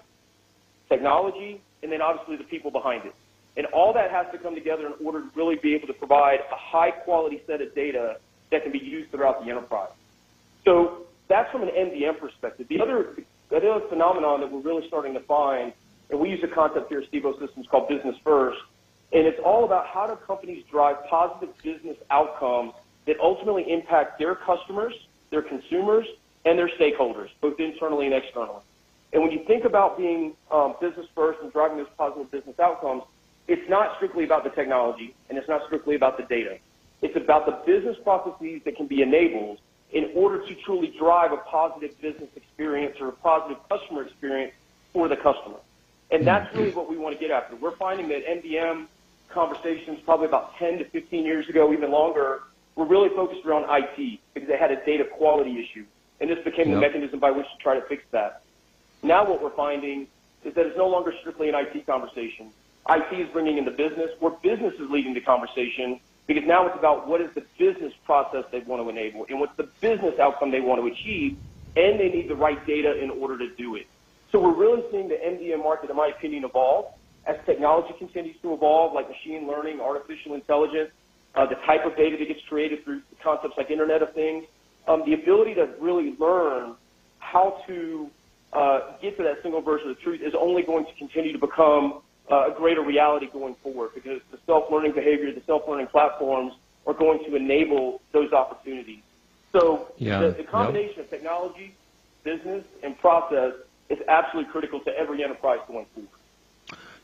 technology, and then obviously the people behind it. And all that has to come together in order to really be able to provide a high-quality set of data that can be used throughout the enterprise. So that's from an MDM perspective. The other phenomenon that we're really starting to find, and we use a concept here at Stevo Systems called business first, and it's all about how do companies drive positive business outcomes that ultimately impact their customers, their consumers, and their stakeholders, both internally and externally. And when you think about being business first and driving those positive business outcomes, it's not strictly about the technology, and it's not strictly about the data. It's about the business processes that can be enabled in order to truly drive a positive business experience or a positive customer experience for the customer. And that's really what we want to get after. We're finding that MDM conversations probably about 10 to 15 years ago, even longer, were really focused around IT because they had a data quality issue. And this became the mechanism by which to try to fix that. Now what we're finding is that it's no longer strictly an IT conversation. IT is bringing in the business, or business is leading the conversation, because now it's about what is the business process they want to enable and what's the business outcome they want to achieve, and they need the right data in order to do it. So we're really seeing the MDM market, in my opinion, evolve as technology continues to evolve, like machine learning, artificial intelligence, the type of data that gets created through concepts like Internet of Things, the ability to really learn how to get to that single version of truth is only going to continue to become a greater reality going forward, because the self-learning behavior, the self-learning platforms are going to enable those opportunities. So the combination of technology, business, and process is absolutely critical to every enterprise going forward.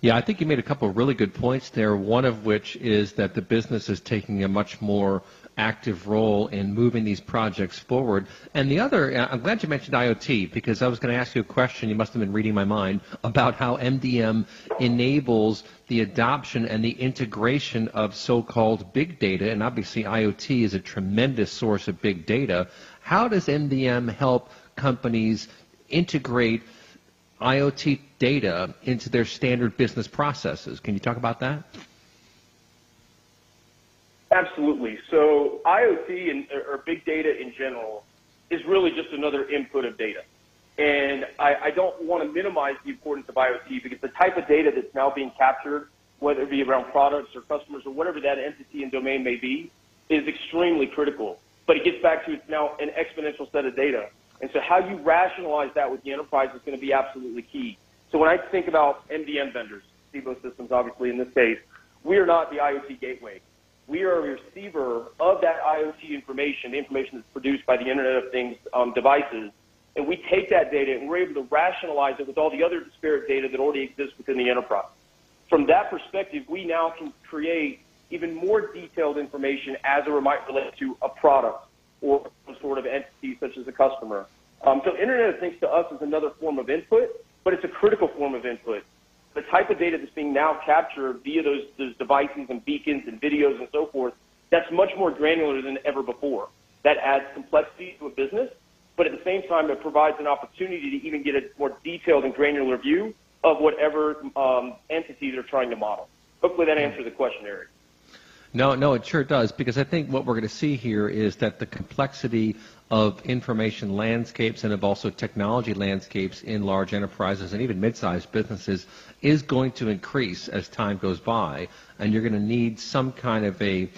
Yeah, I think you made a couple of really good points there, one of which is that the business is taking a much more active role in moving these projects forward. And the other, I'm glad you mentioned IoT, because I was going to ask you a question, you must have been reading my mind, about how MDM enables the adoption and the integration of so-called big data, and obviously IoT is a tremendous source of big data. How does MDM help companies integrate IoT data into their standard business processes? Can you talk about that? Absolutely. So IoT or big data in general is really just another input of data. And I don't want to minimize the importance of IoT, because the type of data that's now being captured, whether it be around products or customers or whatever that entity and domain may be, is extremely critical. But it gets back to it's now an exponential set of data. And so how you rationalize that with the enterprise is going to be absolutely key. So when I think about MDM vendors, Stibo Systems obviously in this case, we are not the IoT gateway. We are a receiver of that IoT information, the information that's produced by the Internet of Things devices, and we take that data and we're able to rationalize it with all the other disparate data that already exists within the enterprise. From that perspective, we now can create even more detailed information as it might relate to a product or some sort of entity such as a customer. So Internet of Things to us is another form of input, but it's a critical form of input. The type of data that's being now captured via those devices and beacons and videos and so forth, that's much more granular than ever before. That adds complexity to a business, but at the same time, it provides an opportunity to even get a more detailed and granular view of whatever entity they're trying to model. Hopefully that answers the question, Eric. No, it sure does, because I think what we're going to see here is that the complexity of information landscapes and of also technology landscapes in large enterprises and even mid-sized businesses is going to increase as time goes by, and you're going to need some kind of a,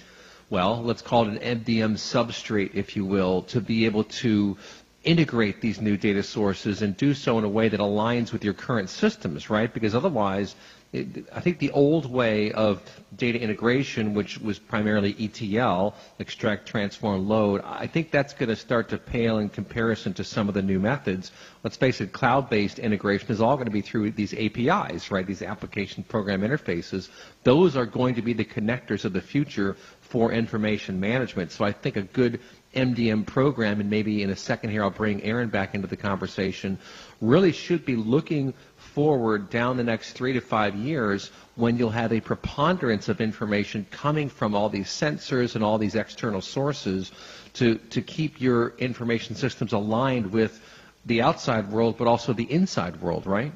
well, let's call it an MDM substrate, if you will, to be able to integrate these new data sources and do so in a way that aligns with your current systems, right? Because otherwise, I think the old way of data integration, which was primarily ETL, extract, transform, load, I think that's going to start to pale in comparison to some of the new methods. Let's face it, cloud-based integration is all going to be through these APIs, right, these application program interfaces. Those are going to be the connectors of the future for information management. So I think a good MDM program, and maybe in a second here I'll bring Aaron back into the conversation, really should be looking forward down the next 3 to 5 years when you'll have a preponderance of information coming from all these sensors and all these external sources to keep your information systems aligned with the outside world but also the inside world, right?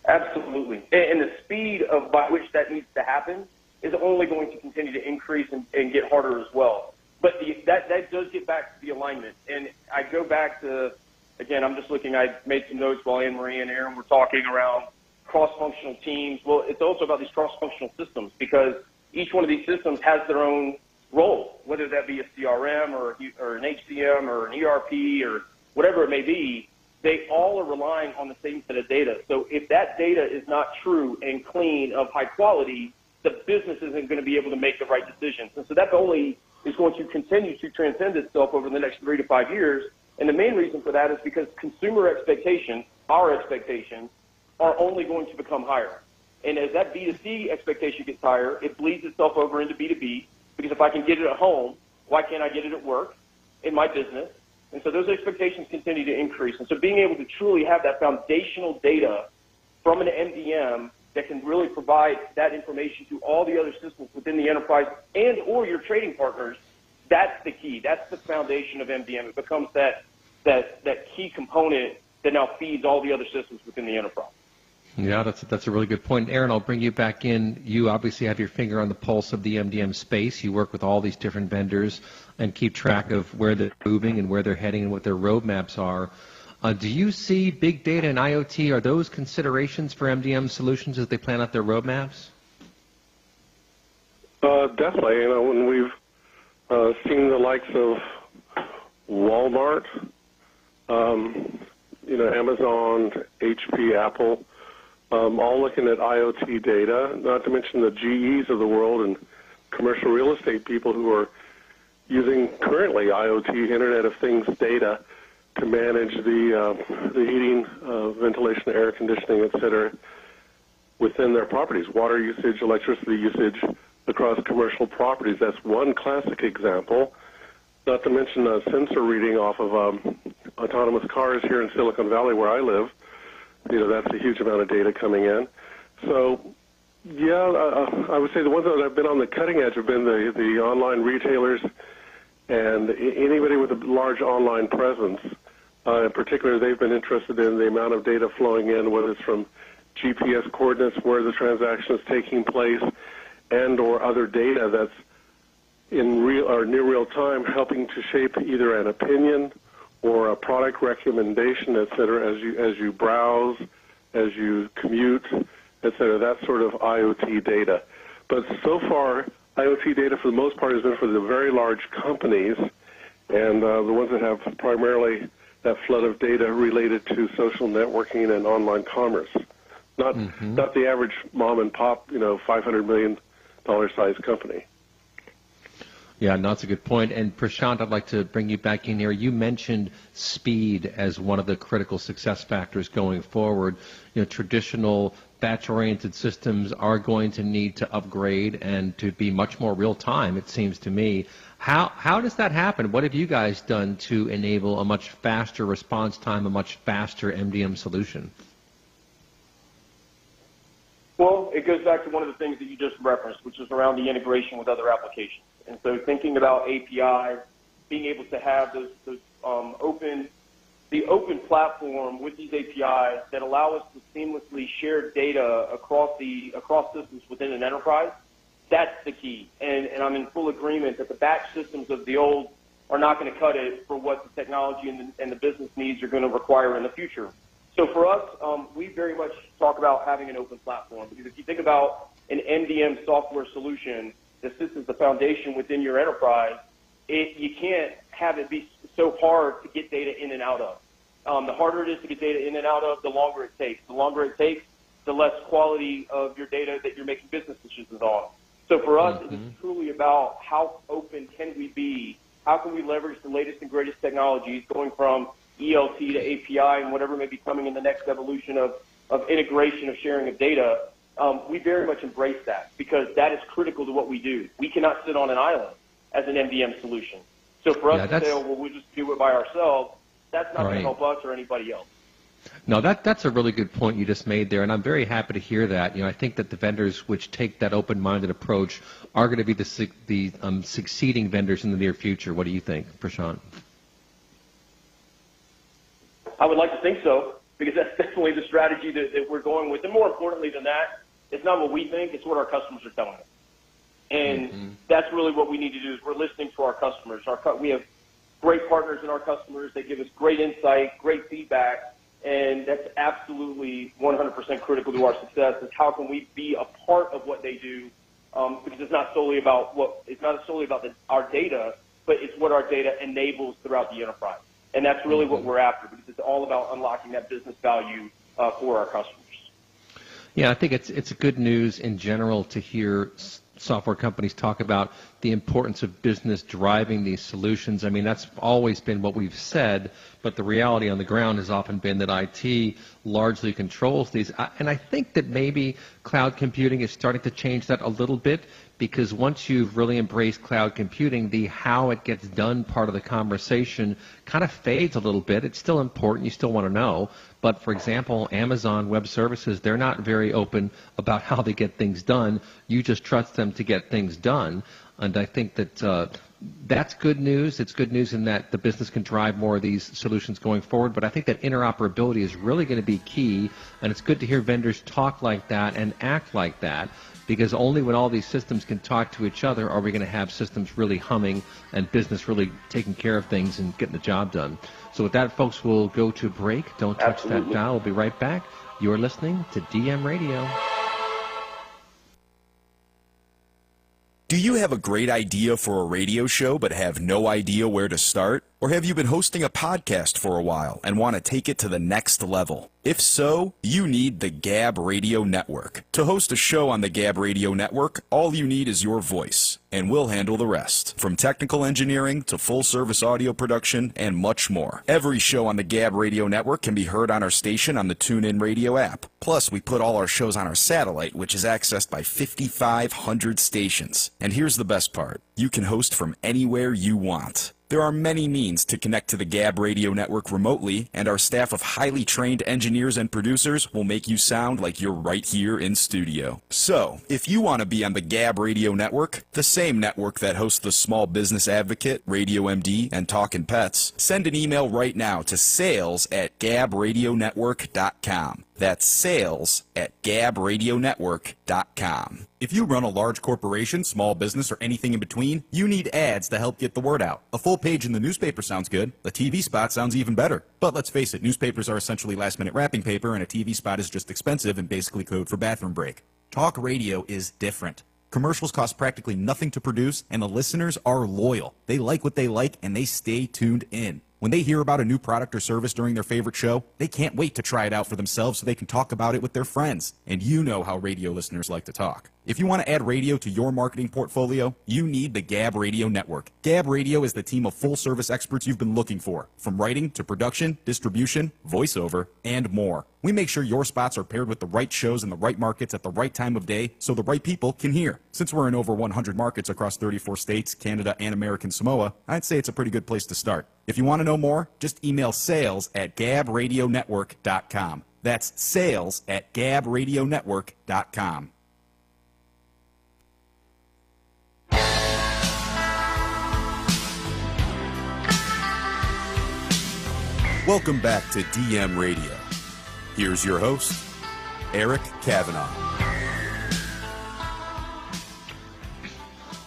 Absolutely. And the speed of by which that needs to happen is only going to continue to increase and get harder as well. But that does get back to the alignment. And I go back to, again, I'm just looking, I made some notes while Anne-Marie and Aaron were talking around cross-functional teams. Well, it's also about these cross-functional systems, because each one of these systems has their own role, whether that be a CRM or an HCM or an ERP or whatever it may be. They all are relying on the same set of data. So if that data is not true and clean of high quality, the business isn't going to be able to make the right decisions. And so that only is going to continue to transcend itself over the next 3 to 5 years. And the main reason for that is because consumer expectations, our expectations, are only going to become higher. And as that B2C expectation gets higher, it bleeds itself over into B2B, because if I can get it at home, why can't I get it at work, in my business? And so those expectations continue to increase. And so being able to truly have that foundational data from an MDM that can really provide that information to all the other systems within the enterprise and or your trading partners, that's the key. That's the foundation of MDM. It becomes that key component that now feeds all the other systems within the enterprise. Yeah, that's a really good point. Aaron, I'll bring you back in. You obviously have your finger on the pulse of the MDM space. You work with all these different vendors and keep track of where they're moving and where they're heading and what their roadmaps are. Do you see big data and IoT, are those considerations for MDM solutions as they plan out their roadmaps? Definitely. You know, when we've seen the likes of Walmart, you know, Amazon, HP, Apple, all looking at IoT data, not to mention the GEs of the world and commercial real estate people who are using currently IoT, Internet of Things data to manage the heating, ventilation, air conditioning, et cetera, within their properties, water usage, electricity usage across commercial properties. That's one classic example. Not to mention a sensor reading off of autonomous cars here in Silicon Valley where I live. That's a huge amount of data coming in. So, yeah, I would say the ones that have been on the cutting edge have been the online retailers and anybody with a large online presence. In particular, they've been interested in the amount of data flowing in, whether it's from GPS coordinates where the transaction is taking place and or other data that's in real or near real time helping to shape either an opinion or a product recommendation, et cetera, as you browse, as you commute, et cetera, that sort of IoT data. But so far, IoT data for the most part has been for the very large companies and the ones that have primarily that flood of data related to social networking and online commerce. Not the average mom and pop, $500 million size company. Yeah, no, that's a good point. And Prashant, I'd like to bring you back in here. You mentioned speed as one of the critical success factors going forward. Traditional batch-oriented systems are going to need to upgrade and to be much more real-time, it seems to me. How does that happen? What have you guys done to enable a much faster response time, a much faster MDM solution? Well, it goes back to one of the things that you just referenced, which is around the integration with other applications. And so thinking about APIs, being able to have those open platform with these APIs that allow us to seamlessly share data across systems within an enterprise, that's the key. And I'm in full agreement that the batch systems of the old are not going to cut it for what the technology and the business needs are going to require in the future. So for us, we very much talk about having an open platform, because if you think about an MDM software solution that sits as the foundation within your enterprise, you can't have it be so hard to get data in and out of. The harder it is to get data in and out of, the longer it takes. The longer it takes, the less quality of your data that you're making business decisions on. So for us, it's truly about how open can we be? How can we leverage the latest and greatest technologies, going from ELT to API and whatever may be coming in the next evolution of integration, of sharing of data. We very much embrace that, because that is critical to what we do. We cannot sit on an island as an MDM solution. So for us to say, oh, well, we'll just do it by ourselves, that's not going to help us or anybody else. No, that's a really good point you just made there, and I'm very happy to hear that. I think that the vendors which take that open-minded approach are going to be the succeeding vendors in the near future. What do you think, Prashant? I would like to think so, because that's definitely the strategy that we're going with. And more importantly than that, it's not what we think, it's what our customers are telling us. And that's really what we need to do, is we're listening to our customers. We have great partners in our customers. They give us great insight, great feedback, and that's absolutely 100% critical to our success, is how can we be a part of what they do, because it's not solely about our data, but it's what our data enables throughout the enterprise. And that's really what we're after, because it's all about unlocking that business value for our customers. Yeah, I think it's good news in general to hear software companies talk about the importance of business driving these solutions. I mean, that's always been what we've said, but the reality on the ground has often been that IT largely controls these. And I think that maybe cloud computing is starting to change that a little bit, because once you've really embraced cloud computing, the how it gets done part of the conversation kind of fades a little bit. It's still important. You still want to know. But, for example, Amazon Web Services, they're not very open about how they get things done. You just trust them to get things done. And I think that that's good news. It's good news in that the business can drive more of these solutions going forward. But I think that interoperability is really going to be key. And it's good to hear vendors talk like that and act like that, because only when all these systems can talk to each other are we going to have systems really humming and business really taking care of things and getting the job done. So with that, folks, we'll go to break. Don't touch that dial. We'll be right back. You're listening to DM Radio. Do you have a great idea for a radio show but have no idea where to start? Or have you been hosting a podcast for a while and want to take it to the next level? If so, you need the Gab Radio Network. To host a show on the Gab Radio Network, all you need is your voice, and we'll handle the rest. From technical engineering to full-service audio production and much more. Every show on the Gab Radio Network can be heard on our station on the TuneIn Radio app. Plus, we put all our shows on our satellite, which is accessed by 5,500 stations. And here's the best part. You can host from anywhere you want. There are many means to connect to the Gab Radio Network remotely, and our staff of highly trained engineers and producers will make you sound like you're right here in studio. So, if you want to be on the Gab Radio Network, the same network that hosts the Small Business Advocate, Radio MD, and Talkin' Pets, send an email right now to sales@gabradionetwork.com. That's sales@gabradionetwork.com. If you run a large corporation, small business, or anything in between, you need ads to help get the word out. A full page in the newspaper sounds good. A TV spot sounds even better. But let's face it, newspapers are essentially last-minute wrapping paper, and a TV spot is just expensive and basically code for bathroom break. Talk radio is different. Commercials cost practically nothing to produce, and the listeners are loyal. They like what they like, and they stay tuned in. When they hear about a new product or service during their favorite show, they can't wait to try it out for themselves so they can talk about it with their friends. And you know how radio listeners like to talk. If you want to add radio to your marketing portfolio, you need the Gab Radio Network. Gab Radio is the team of full-service experts you've been looking for, from writing to production, distribution, voiceover, and more. We make sure your spots are paired with the right shows in the right markets at the right time of day so the right people can hear. Since we're in over 100 markets across 34 states, Canada, and American Samoa, I'd say it's a pretty good place to start. If you want to know more, just email sales@gabradionetwork.com. That's sales@gabradionetwork.com. Welcome back to DM Radio. Here's your host, Eric Kavanaugh.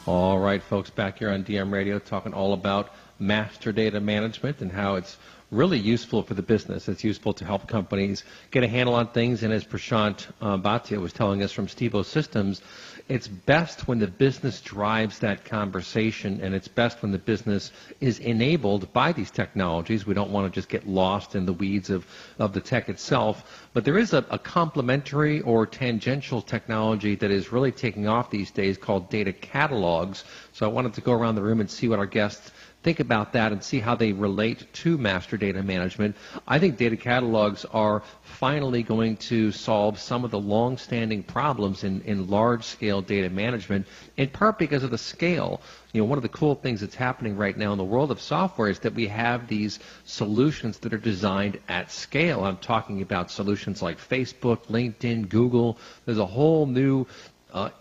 All right, folks, back here on DM Radio talking all about master data management and how it's really useful for the business. It's useful to help companies get a handle on things. And as Prashant Bhatia was telling us from Stevo Systems, it's best when the business drives that conversation, and it's best when the business is enabled by these technologies. We don't want to just get lost in the weeds of the tech itself. But there is a complementary or tangential technology that is really taking off these days called data catalogs. So I wanted to go around the room and see what our guests think about that and see how they relate to master data management. I think data catalogs are finally going to solve some of the long-standing problems in large-scale data management, in part because of the scale. You know, one of the cool things that's happening right now in the world of software is that we have these solutions that are designed at scale. I'm talking about solutions like Facebook, LinkedIn, Google. There's a whole new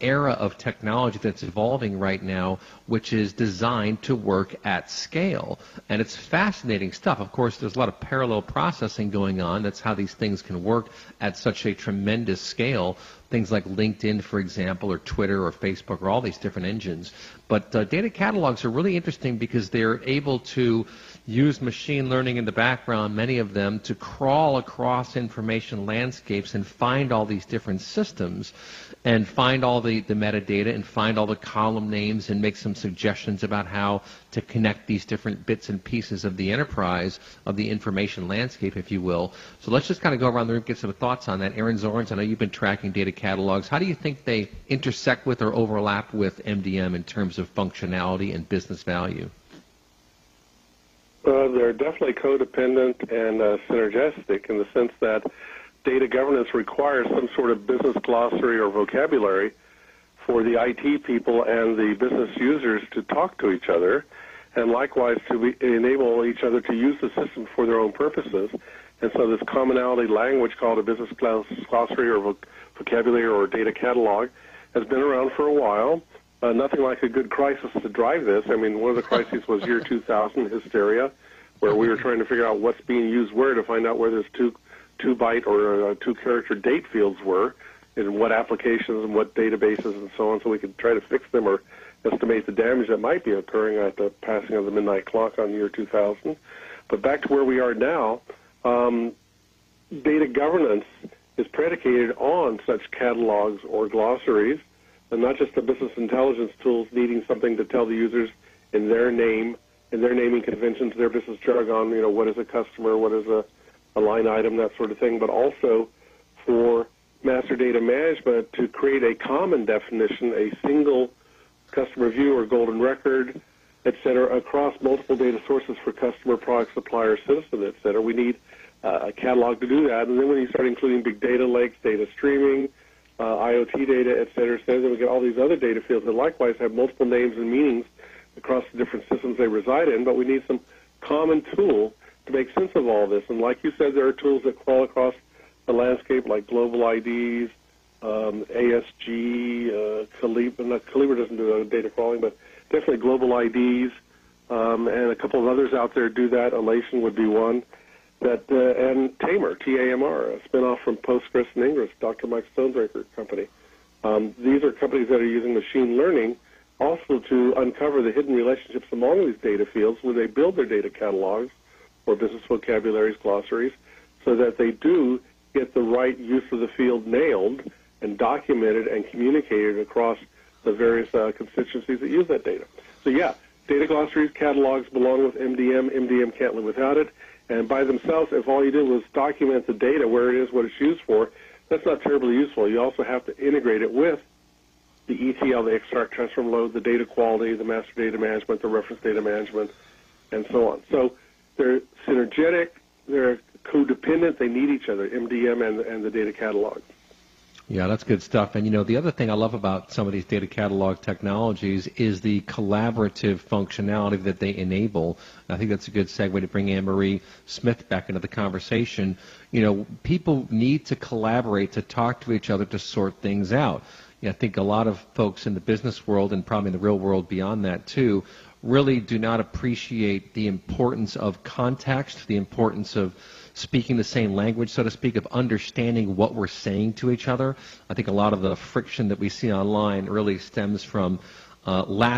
era of technology that's evolving right now, which is designed to work at scale. And it's fascinating stuff. Of course, there's a lot of parallel processing going on. That's how these things can work at such a tremendous scale. Things like LinkedIn, for example, or Twitter or Facebook, or all these different engines. But data catalogs are really interesting because they're able to use machine learning in the background, many of them, to crawl across information landscapes and find all these different systems and find all the metadata and find all the column names and make some suggestions about how to connect these different bits and pieces of the enterprise, of the information landscape, if you will. So let's just kind of go around the room and get some thoughts on that. Aaron Zorns, I know you've been tracking data catalogs. How do you think they intersect with or overlap with MDM in terms of functionality and business value? They're definitely codependent and synergistic in the sense that data governance requires some sort of business glossary or vocabulary for the IT people and the business users to talk to each other, and likewise to enable each other to use the system for their own purposes. And so this commonality language called a business glossary or vocabulary or data catalog has been around for a while. Nothing like a good crisis to drive this. I mean, one of the crises was year 2000 hysteria, where we were trying to figure out what's being used where to find out where those two byte or 2-character date fields were, and what applications and what databases and so on, so we could try to fix them or estimate the damage that might be occurring at the passing of the midnight clock on year 2000. But back to where we are now, data governance is predicated on such catalogs or glossaries, and not just the business intelligence tools needing something to tell the users in their name in their naming conventions, their business jargon, what is a customer, what is a line item, that sort of thing, but also for master data management to create a common definition, a single customer view or golden record, et cetera, across multiple data sources for customer, product, supplier, citizen, et cetera. We need a catalog to do that. And then when you start including big data lakes, data streaming, IoT data, et cetera, then we get all these other data fields that likewise have multiple names and meanings across the different systems they reside in, but we need some common tool to make sense of all this. And like you said, there are tools that crawl across the landscape like global IDs, ASG, Calibra doesn't do data crawling, but definitely global IDs, and a couple of others out there do that. Elation would be one. And Tamer, T-A-M-R, a spinoff from Postgres and Ingress, Dr. Mike Stonebreaker company. These are companies that are using machine learning also to uncover the hidden relationships among these data fields when they build their data catalogs or business vocabularies, glossaries, so that they do get the right use of the field nailed and documented and communicated across the various constituencies that use that data. So yeah, data glossaries, catalogs belong with MDM. MDM can't live without it. And by themselves, if all you did was document the data, where it is, what it's used for, that's not terribly useful. You also have to integrate it with the ETL, the extract, transform, load, the data quality, the master data management, the reference data management, and so on. So they're synergetic, they're codependent, they need each other, MDM and the data catalog. Yeah, that's good stuff. And, the other thing I love about some of these data catalog technologies is the collaborative functionality that they enable. I think that's a good segue to bring Anne-Marie Smith back into the conversation. People need to collaborate, to talk to each other, to sort things out. I think a lot of folks in the business world and probably in the real world beyond that too really do not appreciate the importance of context, the importance of speaking the same language, so to speak, of understanding what we're saying to each other. I think a lot of the friction that we see online really stems from lack